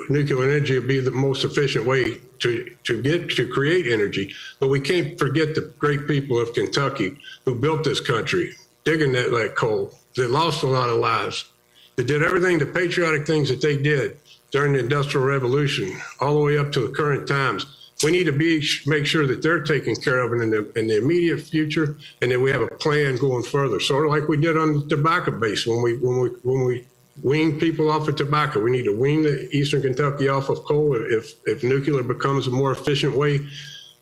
nuclear energy will be the most efficient way to create energy. But we can't forget the great people of Kentucky who built this country, digging that coal. They lost a lot of lives. They did everything, the patriotic things that they did during the Industrial Revolution, all the way up to the current times. We need to make sure that they're taken care of in the immediate future, and that we have a plan going further. Sort of like we did on the tobacco base when we wean people off of tobacco. We need to wean the Eastern Kentucky off of coal if nuclear becomes a more efficient way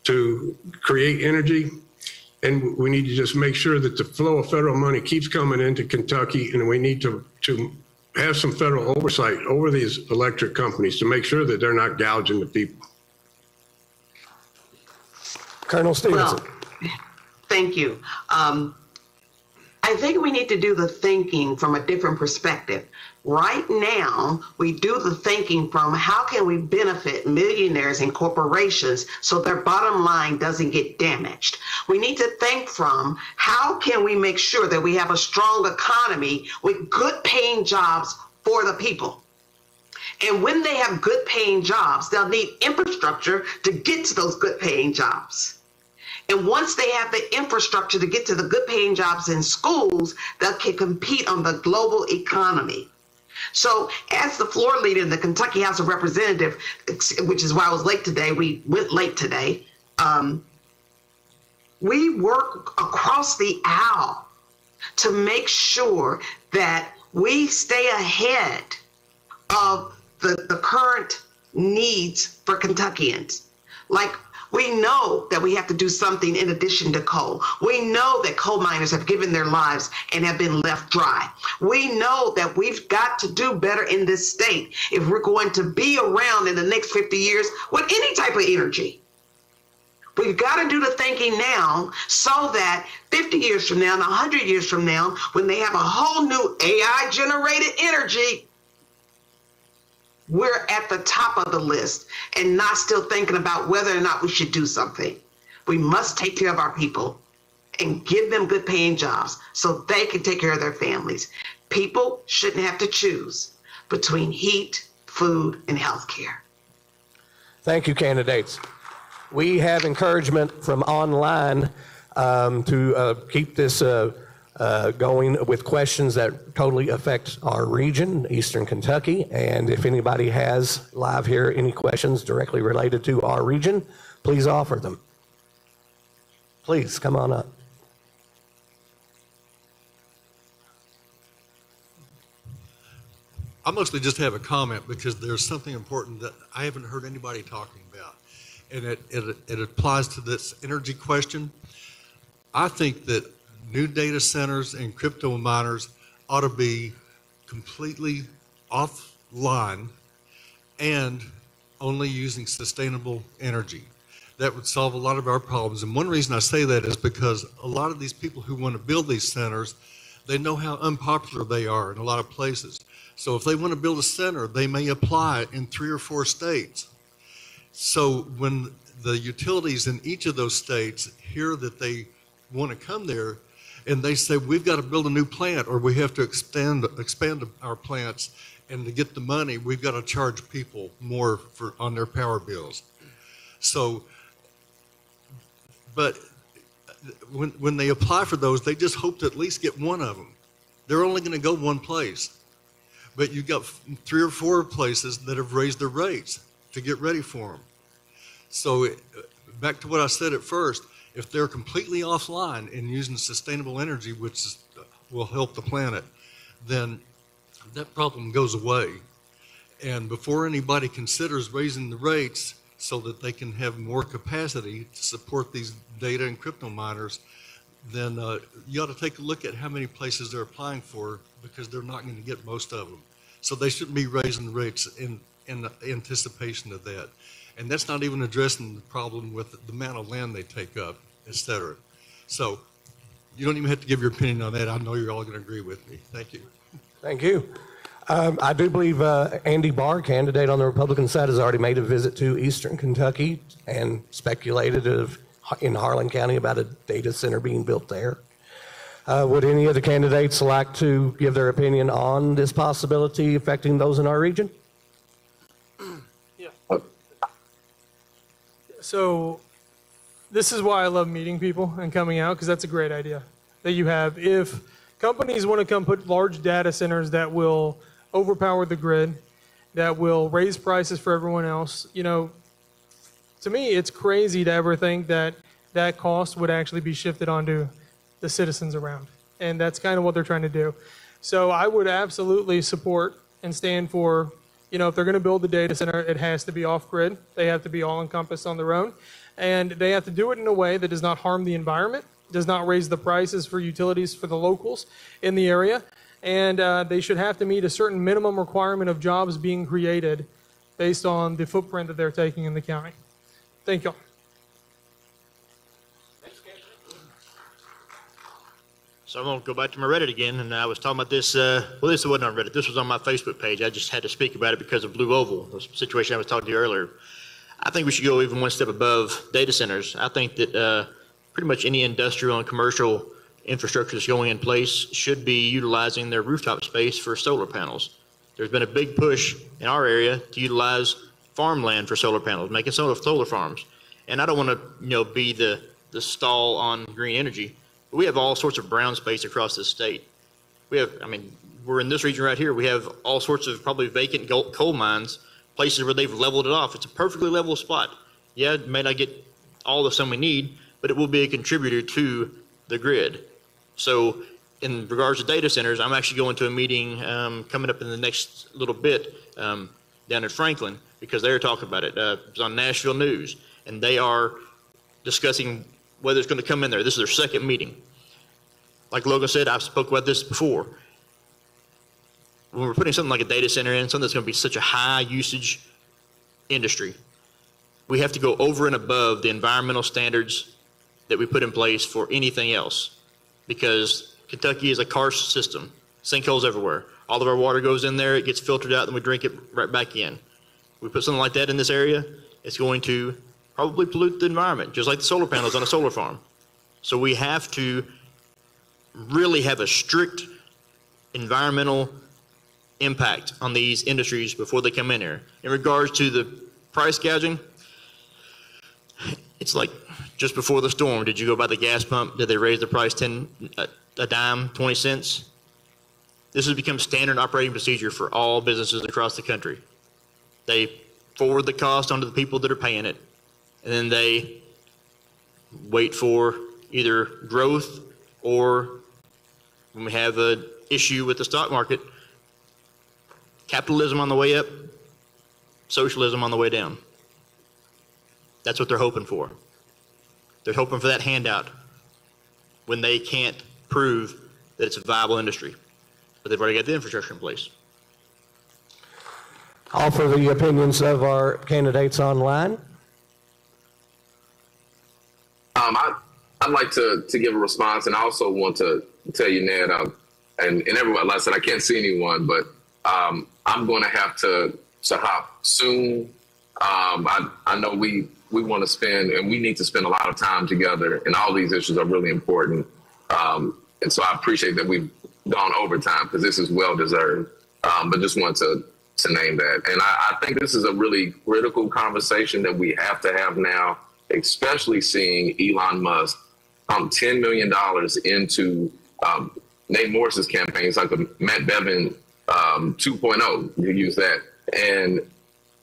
to create energy. And we need to just make sure that the flow of federal money keeps coming into Kentucky, and we need to have some federal oversight over these electric companies to make sure that they're not gouging the people. Colonel Stevenson. Well, thank you. I think we need to do the thinking from a different perspective. Right now, we do the thinking from how can we benefit millionaires and corporations so their bottom line doesn't get damaged. We need to think from how can we make sure that we have a strong economy with good paying jobs for the people. And when they have good paying jobs, they'll need infrastructure to get to those good paying jobs. And once they have the infrastructure to get to the good paying jobs in schools, they can compete on the global economy. So as the floor leader in the Kentucky House of Representatives, which is why I was late today, we went late today, we work across the aisle to make sure that we stay ahead of the current needs for Kentuckians. Like, we know that we have to do something in addition to coal. We know that coal miners have given their lives and have been left dry. We know that we've got to do better in this state if we're going to be around in the next 50 years with any type of energy. We've got to do the thinking now so that 50 years from now and 100 years from now, when they have a whole new AI-generated energy, we're at the top of the list and not still thinking about whether or not we should do something. We must take care of our people and give them good paying jobs so they can take care of their families. People shouldn't have to choose between heat, food, and health care. Thank you, candidates. We have encouragement from online to keep this going with questions that totally affect our region, Eastern Kentucky. And if anybody has live here any questions directly related to our region, please offer them. Please come on up. I mostly just have a comment because there's something important that I haven't heard anybody talking about. And it applies to this energy question. I think that new data centers and crypto miners ought to be completely offline and only using sustainable energy. That would solve a lot of our problems. And one reason I say that is because a lot of these people who want to build these centers, they know how unpopular they are in a lot of places. So if they want to build a center, they may apply in 3 or 4 states. So when the utilities in each of those states hear that they want to come there, and they say, we've got to build a new plant or we have to expand our plants, and to get the money, we've got to charge people more on their power bills. So, but when they apply for those, they just hope to at least get one of them. They're only going to go one place. But you've got 3 or 4 places that have raised their rates to get ready for them. So back to what I said at first, if they're completely offline and using sustainable energy, which will help the planet, then that problem goes away. And before anybody considers raising the rates so that they can have more capacity to support these data and crypto miners, then you ought to take a look at how many places they're applying for, because they're not going to get most of them. So they shouldn't be raising the rates in anticipation of that. And that's not even addressing the problem with the amount of land they take up, et cetera. So you don't even have to give your opinion on that. I know you're all going to agree with me. Thank you. Thank you. I do believe Andy Barr, candidate on the Republican side, has already made a visit to Eastern Kentucky and speculated in Harlan County about a data center being built there. Would any of the candidates like to give their opinion on this possibility affecting those in our region? Yeah. So this is why I love meeting people and coming out, because that's a great idea that you have. If companies want to come put large data centers that will overpower the grid, that will raise prices for everyone else, you know, to me, it's crazy to ever think that that cost would actually be shifted onto the citizens around. And that's kind of what they're trying to do. So I would absolutely support and stand for, you know, if they're going to build the data center, it has to be off-grid. They have to be all-encompassed on their own. And they have to do it in a way that does not harm the environment, does not raise the prices for utilities for the locals in the area. And they should have to meet a certain minimum requirement of jobs being created based on the footprint that they're taking in the county. Thank you. So I'm going to go back to my Reddit again, and I was talking about this, well, this wasn't on Reddit, this was on my Facebook page. I just had to speak about it because of Blue Oval, the situation I was talking to you earlier. I think we should go even one step above data centers. I think that pretty much any industrial and commercial infrastructure that's going in place should be utilizing their rooftop space for solar panels There's been a big push in our area to utilize farmland for solar panels, making solar farms. And I don't want to, be the stall on green energy, but we have all sorts of brown space across this state. We're in this region right here. We have all sorts of probably vacant coal mines, places where they've leveled it off. It's a perfectly level spot. Yeah, it may not get all the sun we need, but it will be a contributor to the grid. So in regards to data centers, I'm actually going to a meeting coming up in the next little bit down in Franklin, because they're talking about it. It's on Nashville News, and they are discussing whether it's going to come in there. This is their second meeting. Like Logan said, I've spoke about this before. When we're putting something like a data center in, something that's going to be such a high usage industry, we have to go over and above the environmental standards that we put in place for anything else, because Kentucky is a karst system, sinkholes everywhere. All of our water goes in there, it gets filtered out, and we drink it right back in. We put something like that in this area, it's going to probably pollute the environment, just like the solar panels on a solar farm. So we have to really have a strict environmental impact on these industries before they come in here. In regards to the price gouging, it's like just before the storm, did you go by the gas pump? Did they raise the price a dime, 20 cents? This has become standard operating procedure for all businesses across the country. They forward the cost onto the people that are paying it, and then they wait for either growth, or when we have an issue with the stock market, capitalism on the way up, socialism on the way down. That's what they're hoping for. They're hoping for that handout when they can't prove that it's a viable industry. But they've already got the infrastructure in place. All for the opinions of our candidates online. I'd like to give a response, and I also want to tell you, Ned, and everyone, like I said, I can't see anyone, but I'm going to have to hop soon. I know we want to spend, and we need to spend a lot of time together, and all these issues are really important. And so I appreciate that we've gone over time, because this is well deserved. But just want to name that. And I think this is a really critical conversation that we have to have now, especially seeing Elon Musk pump $10 million into Nate Morris's campaigns, like the Matt Bevin 2.0, you use that. And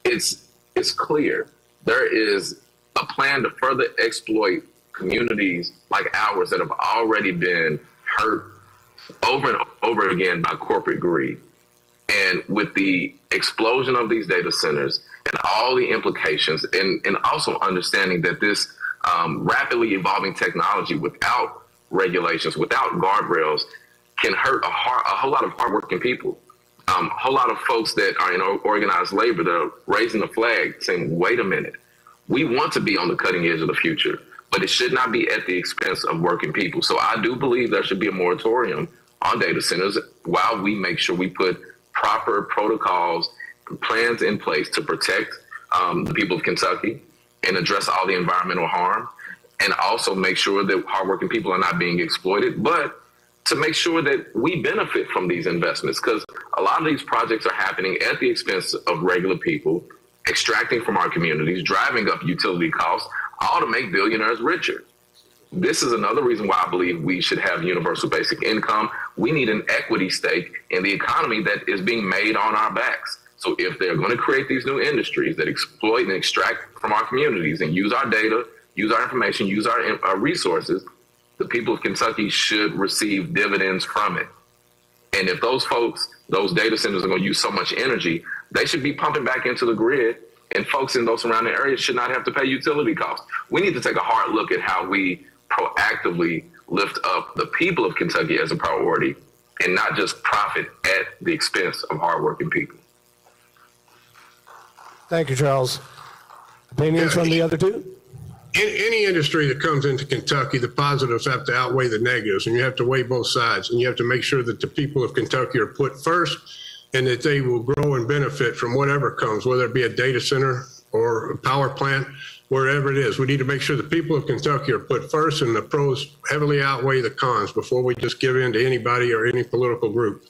it's clear there is a plan to further exploit communities like ours that have already been hurt over and over again by corporate greed. And with the explosion of these data centers and all the implications, and also understanding that this rapidly evolving technology without regulations, without guardrails, can hurt a whole lot of hardworking people. A whole lot of folks that are in organized labor that are raising the flag saying, wait a minute, we want to be on the cutting edge of the future, but it should not be at the expense of working people. So I do believe there should be a moratorium on data centers while we make sure we put proper protocols, plans in place to protect the people of Kentucky and address all the environmental harm, and also make sure that hardworking people are not being exploited, but to make sure that we benefit from these investments, because a lot of these projects are happening at the expense of regular people, extracting from our communities, driving up utility costs, all to make billionaires richer. This is another reason why I believe we should have universal basic income. We need an equity stake in the economy that is being made on our backs. So if they're going to create these new industries that exploit and extract from our communities and use our data, use our information, use our resources, the people of Kentucky should receive dividends from it. And if those folks, those data centers are going to use so much energy, they should be pumping back into the grid, and folks in those surrounding areas should not have to pay utility costs. We need to take a hard look at how we proactively lift up the people of Kentucky as a priority and not just profit at the expense of hardworking people. Thank you, Charles. Opinions from the other two? In any industry that comes into Kentucky, the positives have to outweigh the negatives, and you have to weigh both sides. And you have to make sure that the people of Kentucky are put first and that they will grow and benefit from whatever comes, whether it be a data center or a power plant, wherever it is. We need to make sure the people of Kentucky are put first, and the pros heavily outweigh the cons before we just give in to anybody or any political group.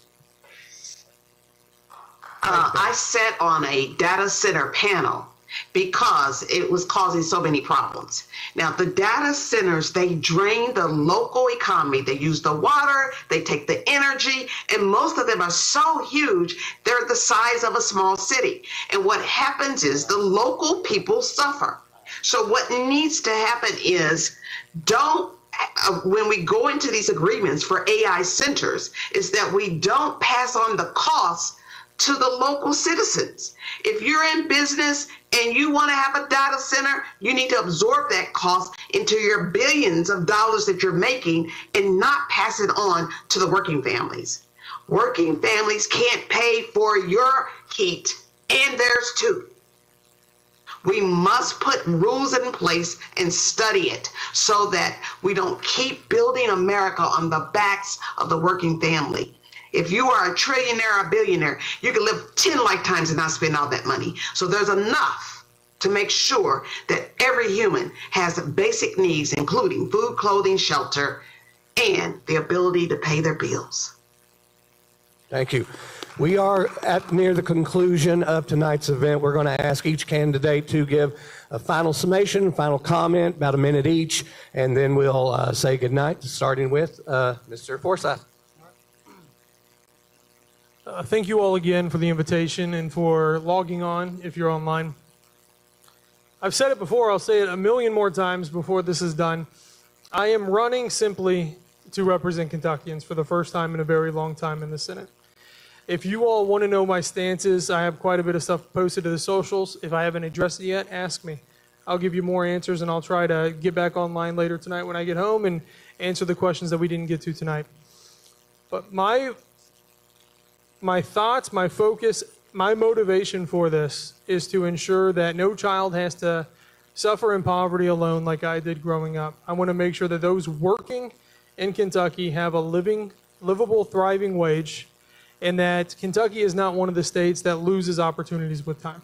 I sat on a data center panel because it was causing so many problems. Now, the data centers, they drain the local economy. They use the water, they take the energy, and most of them are so huge, they're the size of a small city. And what happens is the local people suffer. So what needs to happen is when we go into these agreements for AI centers, is that we don't pass on the costs to the local citizens. If you're in business and you want to have a data center, you need to absorb that cost into your billions of dollars that you're making and not pass it on to the working families. Working families can't pay for your heat and theirs too. We must put rules in place and study it so that we don't keep building America on the backs of the working family. If you are a trillionaire or a billionaire, you can live 10 lifetimes and not spend all that money. So there's enough to make sure that every human has basic needs, including food, clothing, shelter, and the ability to pay their bills. Thank you. We are near the conclusion of tonight's event. We're going to ask each candidate to give a final summation, final comment, about a minute each, and then we'll say goodnight, starting with Mr. Forsyth. Thank you all again for the invitation and for logging on if you're online. I've said it before, I'll say it a million more times before this is done. I am running simply to represent Kentuckians for the first time in a very long time in the Senate. If you all want to know my stances, I have quite a bit of stuff posted to the socials. If I haven't addressed it yet, ask me. I'll give you more answers, and I'll try to get back online later tonight when I get home and answer the questions that we didn't get to tonight. But my thoughts, my focus, my motivation for this is to ensure that no child has to suffer in poverty alone like I did growing up. I want to make sure that those working in Kentucky have a livable, thriving wage, and that Kentucky is not one of the states that loses opportunities with time.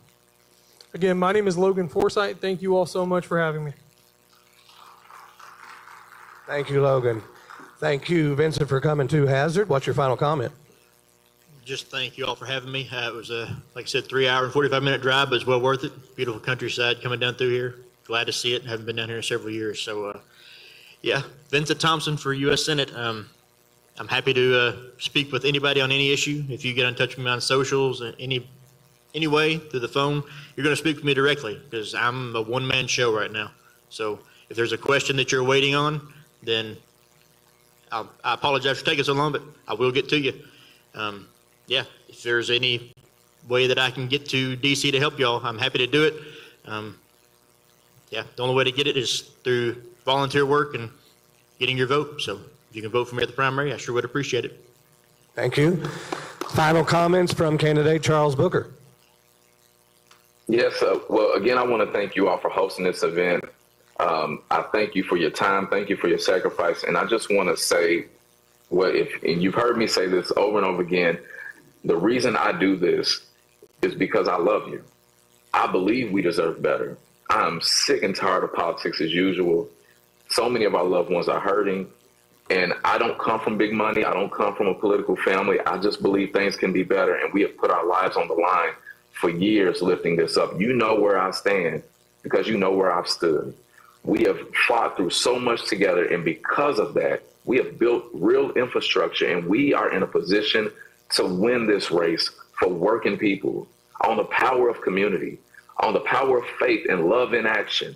Again, my name is Logan Forsyth. Thank you all so much for having me. Thank you, Logan. Thank you, Vincent, for coming to Hazard. What's your final comment? Just thank you all for having me. It was a, like I said, 3-hour and 45-minute drive, but it's well worth it. Beautiful countryside coming down through here. Glad to see it. Haven't been down here in several years. So, yeah, Vincent Thompson for U.S. Senate. I'm happy to speak with anybody on any issue. If you get in touch with me on socials, any way, through the phone, you're going to speak with me directly because I'm a one-man show right now. So if there's a question that you're waiting on, then I apologize for taking so long, but I will get to you. Yeah, if there's any way that I can get to D.C. to help y'all, I'm happy to do it. Yeah, the only way to get it is through volunteer work and getting your vote. So if you can vote for me at the primary, I sure would appreciate it. Thank you. Final comments from candidate Charles Booker. Yes, well, again, I want to thank you all for hosting this event. I thank you for your time. Thank you for your sacrifice. And I just want to say, and you've heard me say this over and over again, the reason I do this is because I love you. I believe we deserve better. I'm sick and tired of politics as usual. So many of our loved ones are hurting. And I don't come from big money. I don't come from a political family. I just believe things can be better. And we have put our lives on the line for years lifting this up. You know where I stand because you know where I've stood. We have fought through so much together. And because of that, we have built real infrastructure. And we are in a position to win this race for working people on the power of community, on the power of faith and love in action.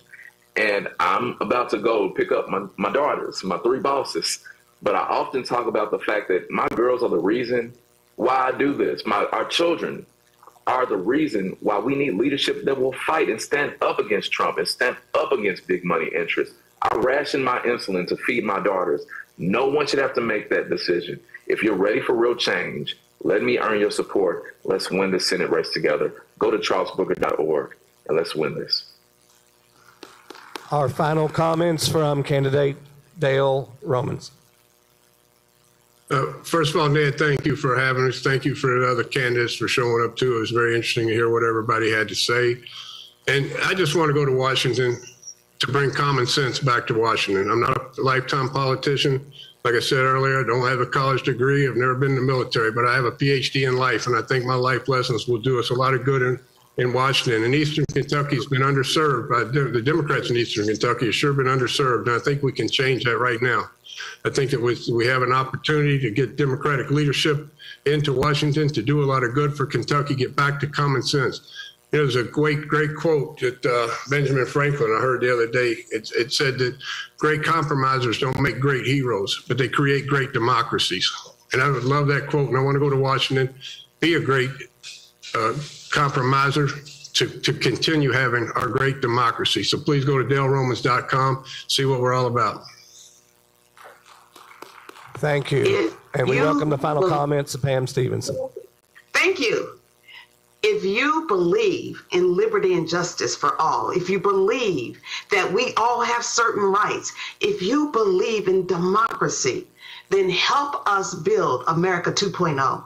And I'm about to go pick up my daughters, my 3 bosses. But I often talk about the fact that my girls are the reason why I do this. Our children are the reason why we need leadership that will fight and stand up against Trump and stand up against big money interests. I ration my insulin to feed my daughters. No one should have to make that decision. If you're ready for real change, let me earn your support. Let's win this Senate race together. Go to charlesbooker.org and let's win this. Our final comments from candidate Dale Romans. First of all, Ned, thank you for having us. Thank you for the other candidates for showing up too. It was very interesting to hear what everybody had to say. And I just want to go to Washington to bring common sense back to Washington. I'm not a lifetime politician. Like I said earlier, I don't have a college degree. I've never been in the military, but I have a PhD in life, and I think my life lessons will do us a lot of good in Washington. And Eastern Kentucky's been underserved. The Democrats in Eastern Kentucky have sure been underserved, and I think we can change that right now. I think that we have an opportunity to get Democratic leadership into Washington to do a lot of good for Kentucky, get back to common sense. You know, there's a great quote that Benjamin Franklin, I heard the other day. It said that great compromisers don't make great heroes, but they create great democracies. And I would love that quote, and I want to go to Washington, be a great compromiser to continue having our great democracy. So please go to DaleRomans.com, see what we're all about. Thank you. And we welcome the final comments of Pam Stevenson. Thank you. If you believe in liberty and justice for all, if you believe that we all have certain rights, if you believe in democracy, then help us build America 2.0.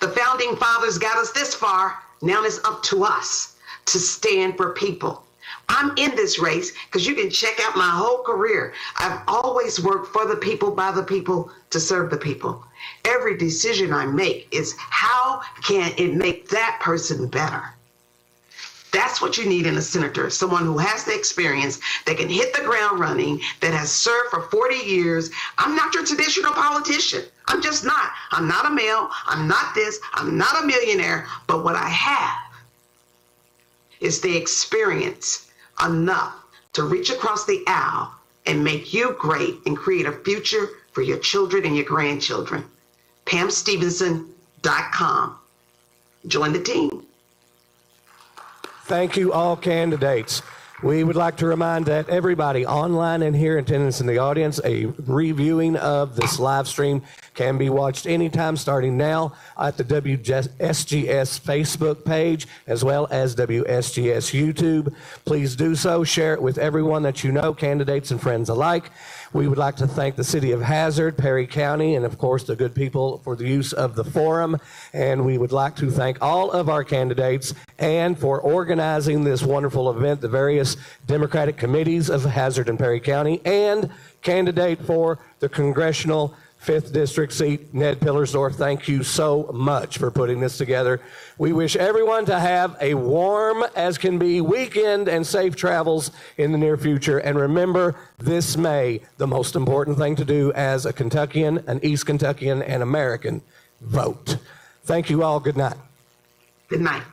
The founding fathers got us this far. Now it's up to us to stand for people. I'm in this race because you can check out my whole career. I've always worked for the people, by the people, to serve the people. Every decision I make is how can it make that person better? That's what you need in a senator, someone who has the experience, that can hit the ground running, that has served for 40 years. I'm not your traditional politician. I'm just not. I'm not a male. I'm not this. I'm not a millionaire. But what I have is the experience enough to reach across the aisle and make you great and create a future for your children and your grandchildren. PamStevenson.com. Join the team. Thank you, all candidates. We would like to remind that everybody online and here in attendance in the audience, a reviewing of this live stream can be watched anytime starting now at the WSGS Facebook page as well as WSGS YouTube. Please do so. Share it with everyone that you know, candidates and friends alike. We would like to thank the City of Hazard, Perry County, and of course the good people for the use of the forum. And we would like to thank all of our candidates and for organizing this wonderful event, the various Democratic committees of Hazard and Perry County, and candidate for the congressional 5th District seat, Ned Pillersdorf. Thank you so much for putting this together. We wish everyone to have a warm as can be weekend and safe travels in the near future. And remember, this May, the most important thing to do as a Kentuckian, an East Kentuckian, and American, vote. Thank you all. Good night. Good night.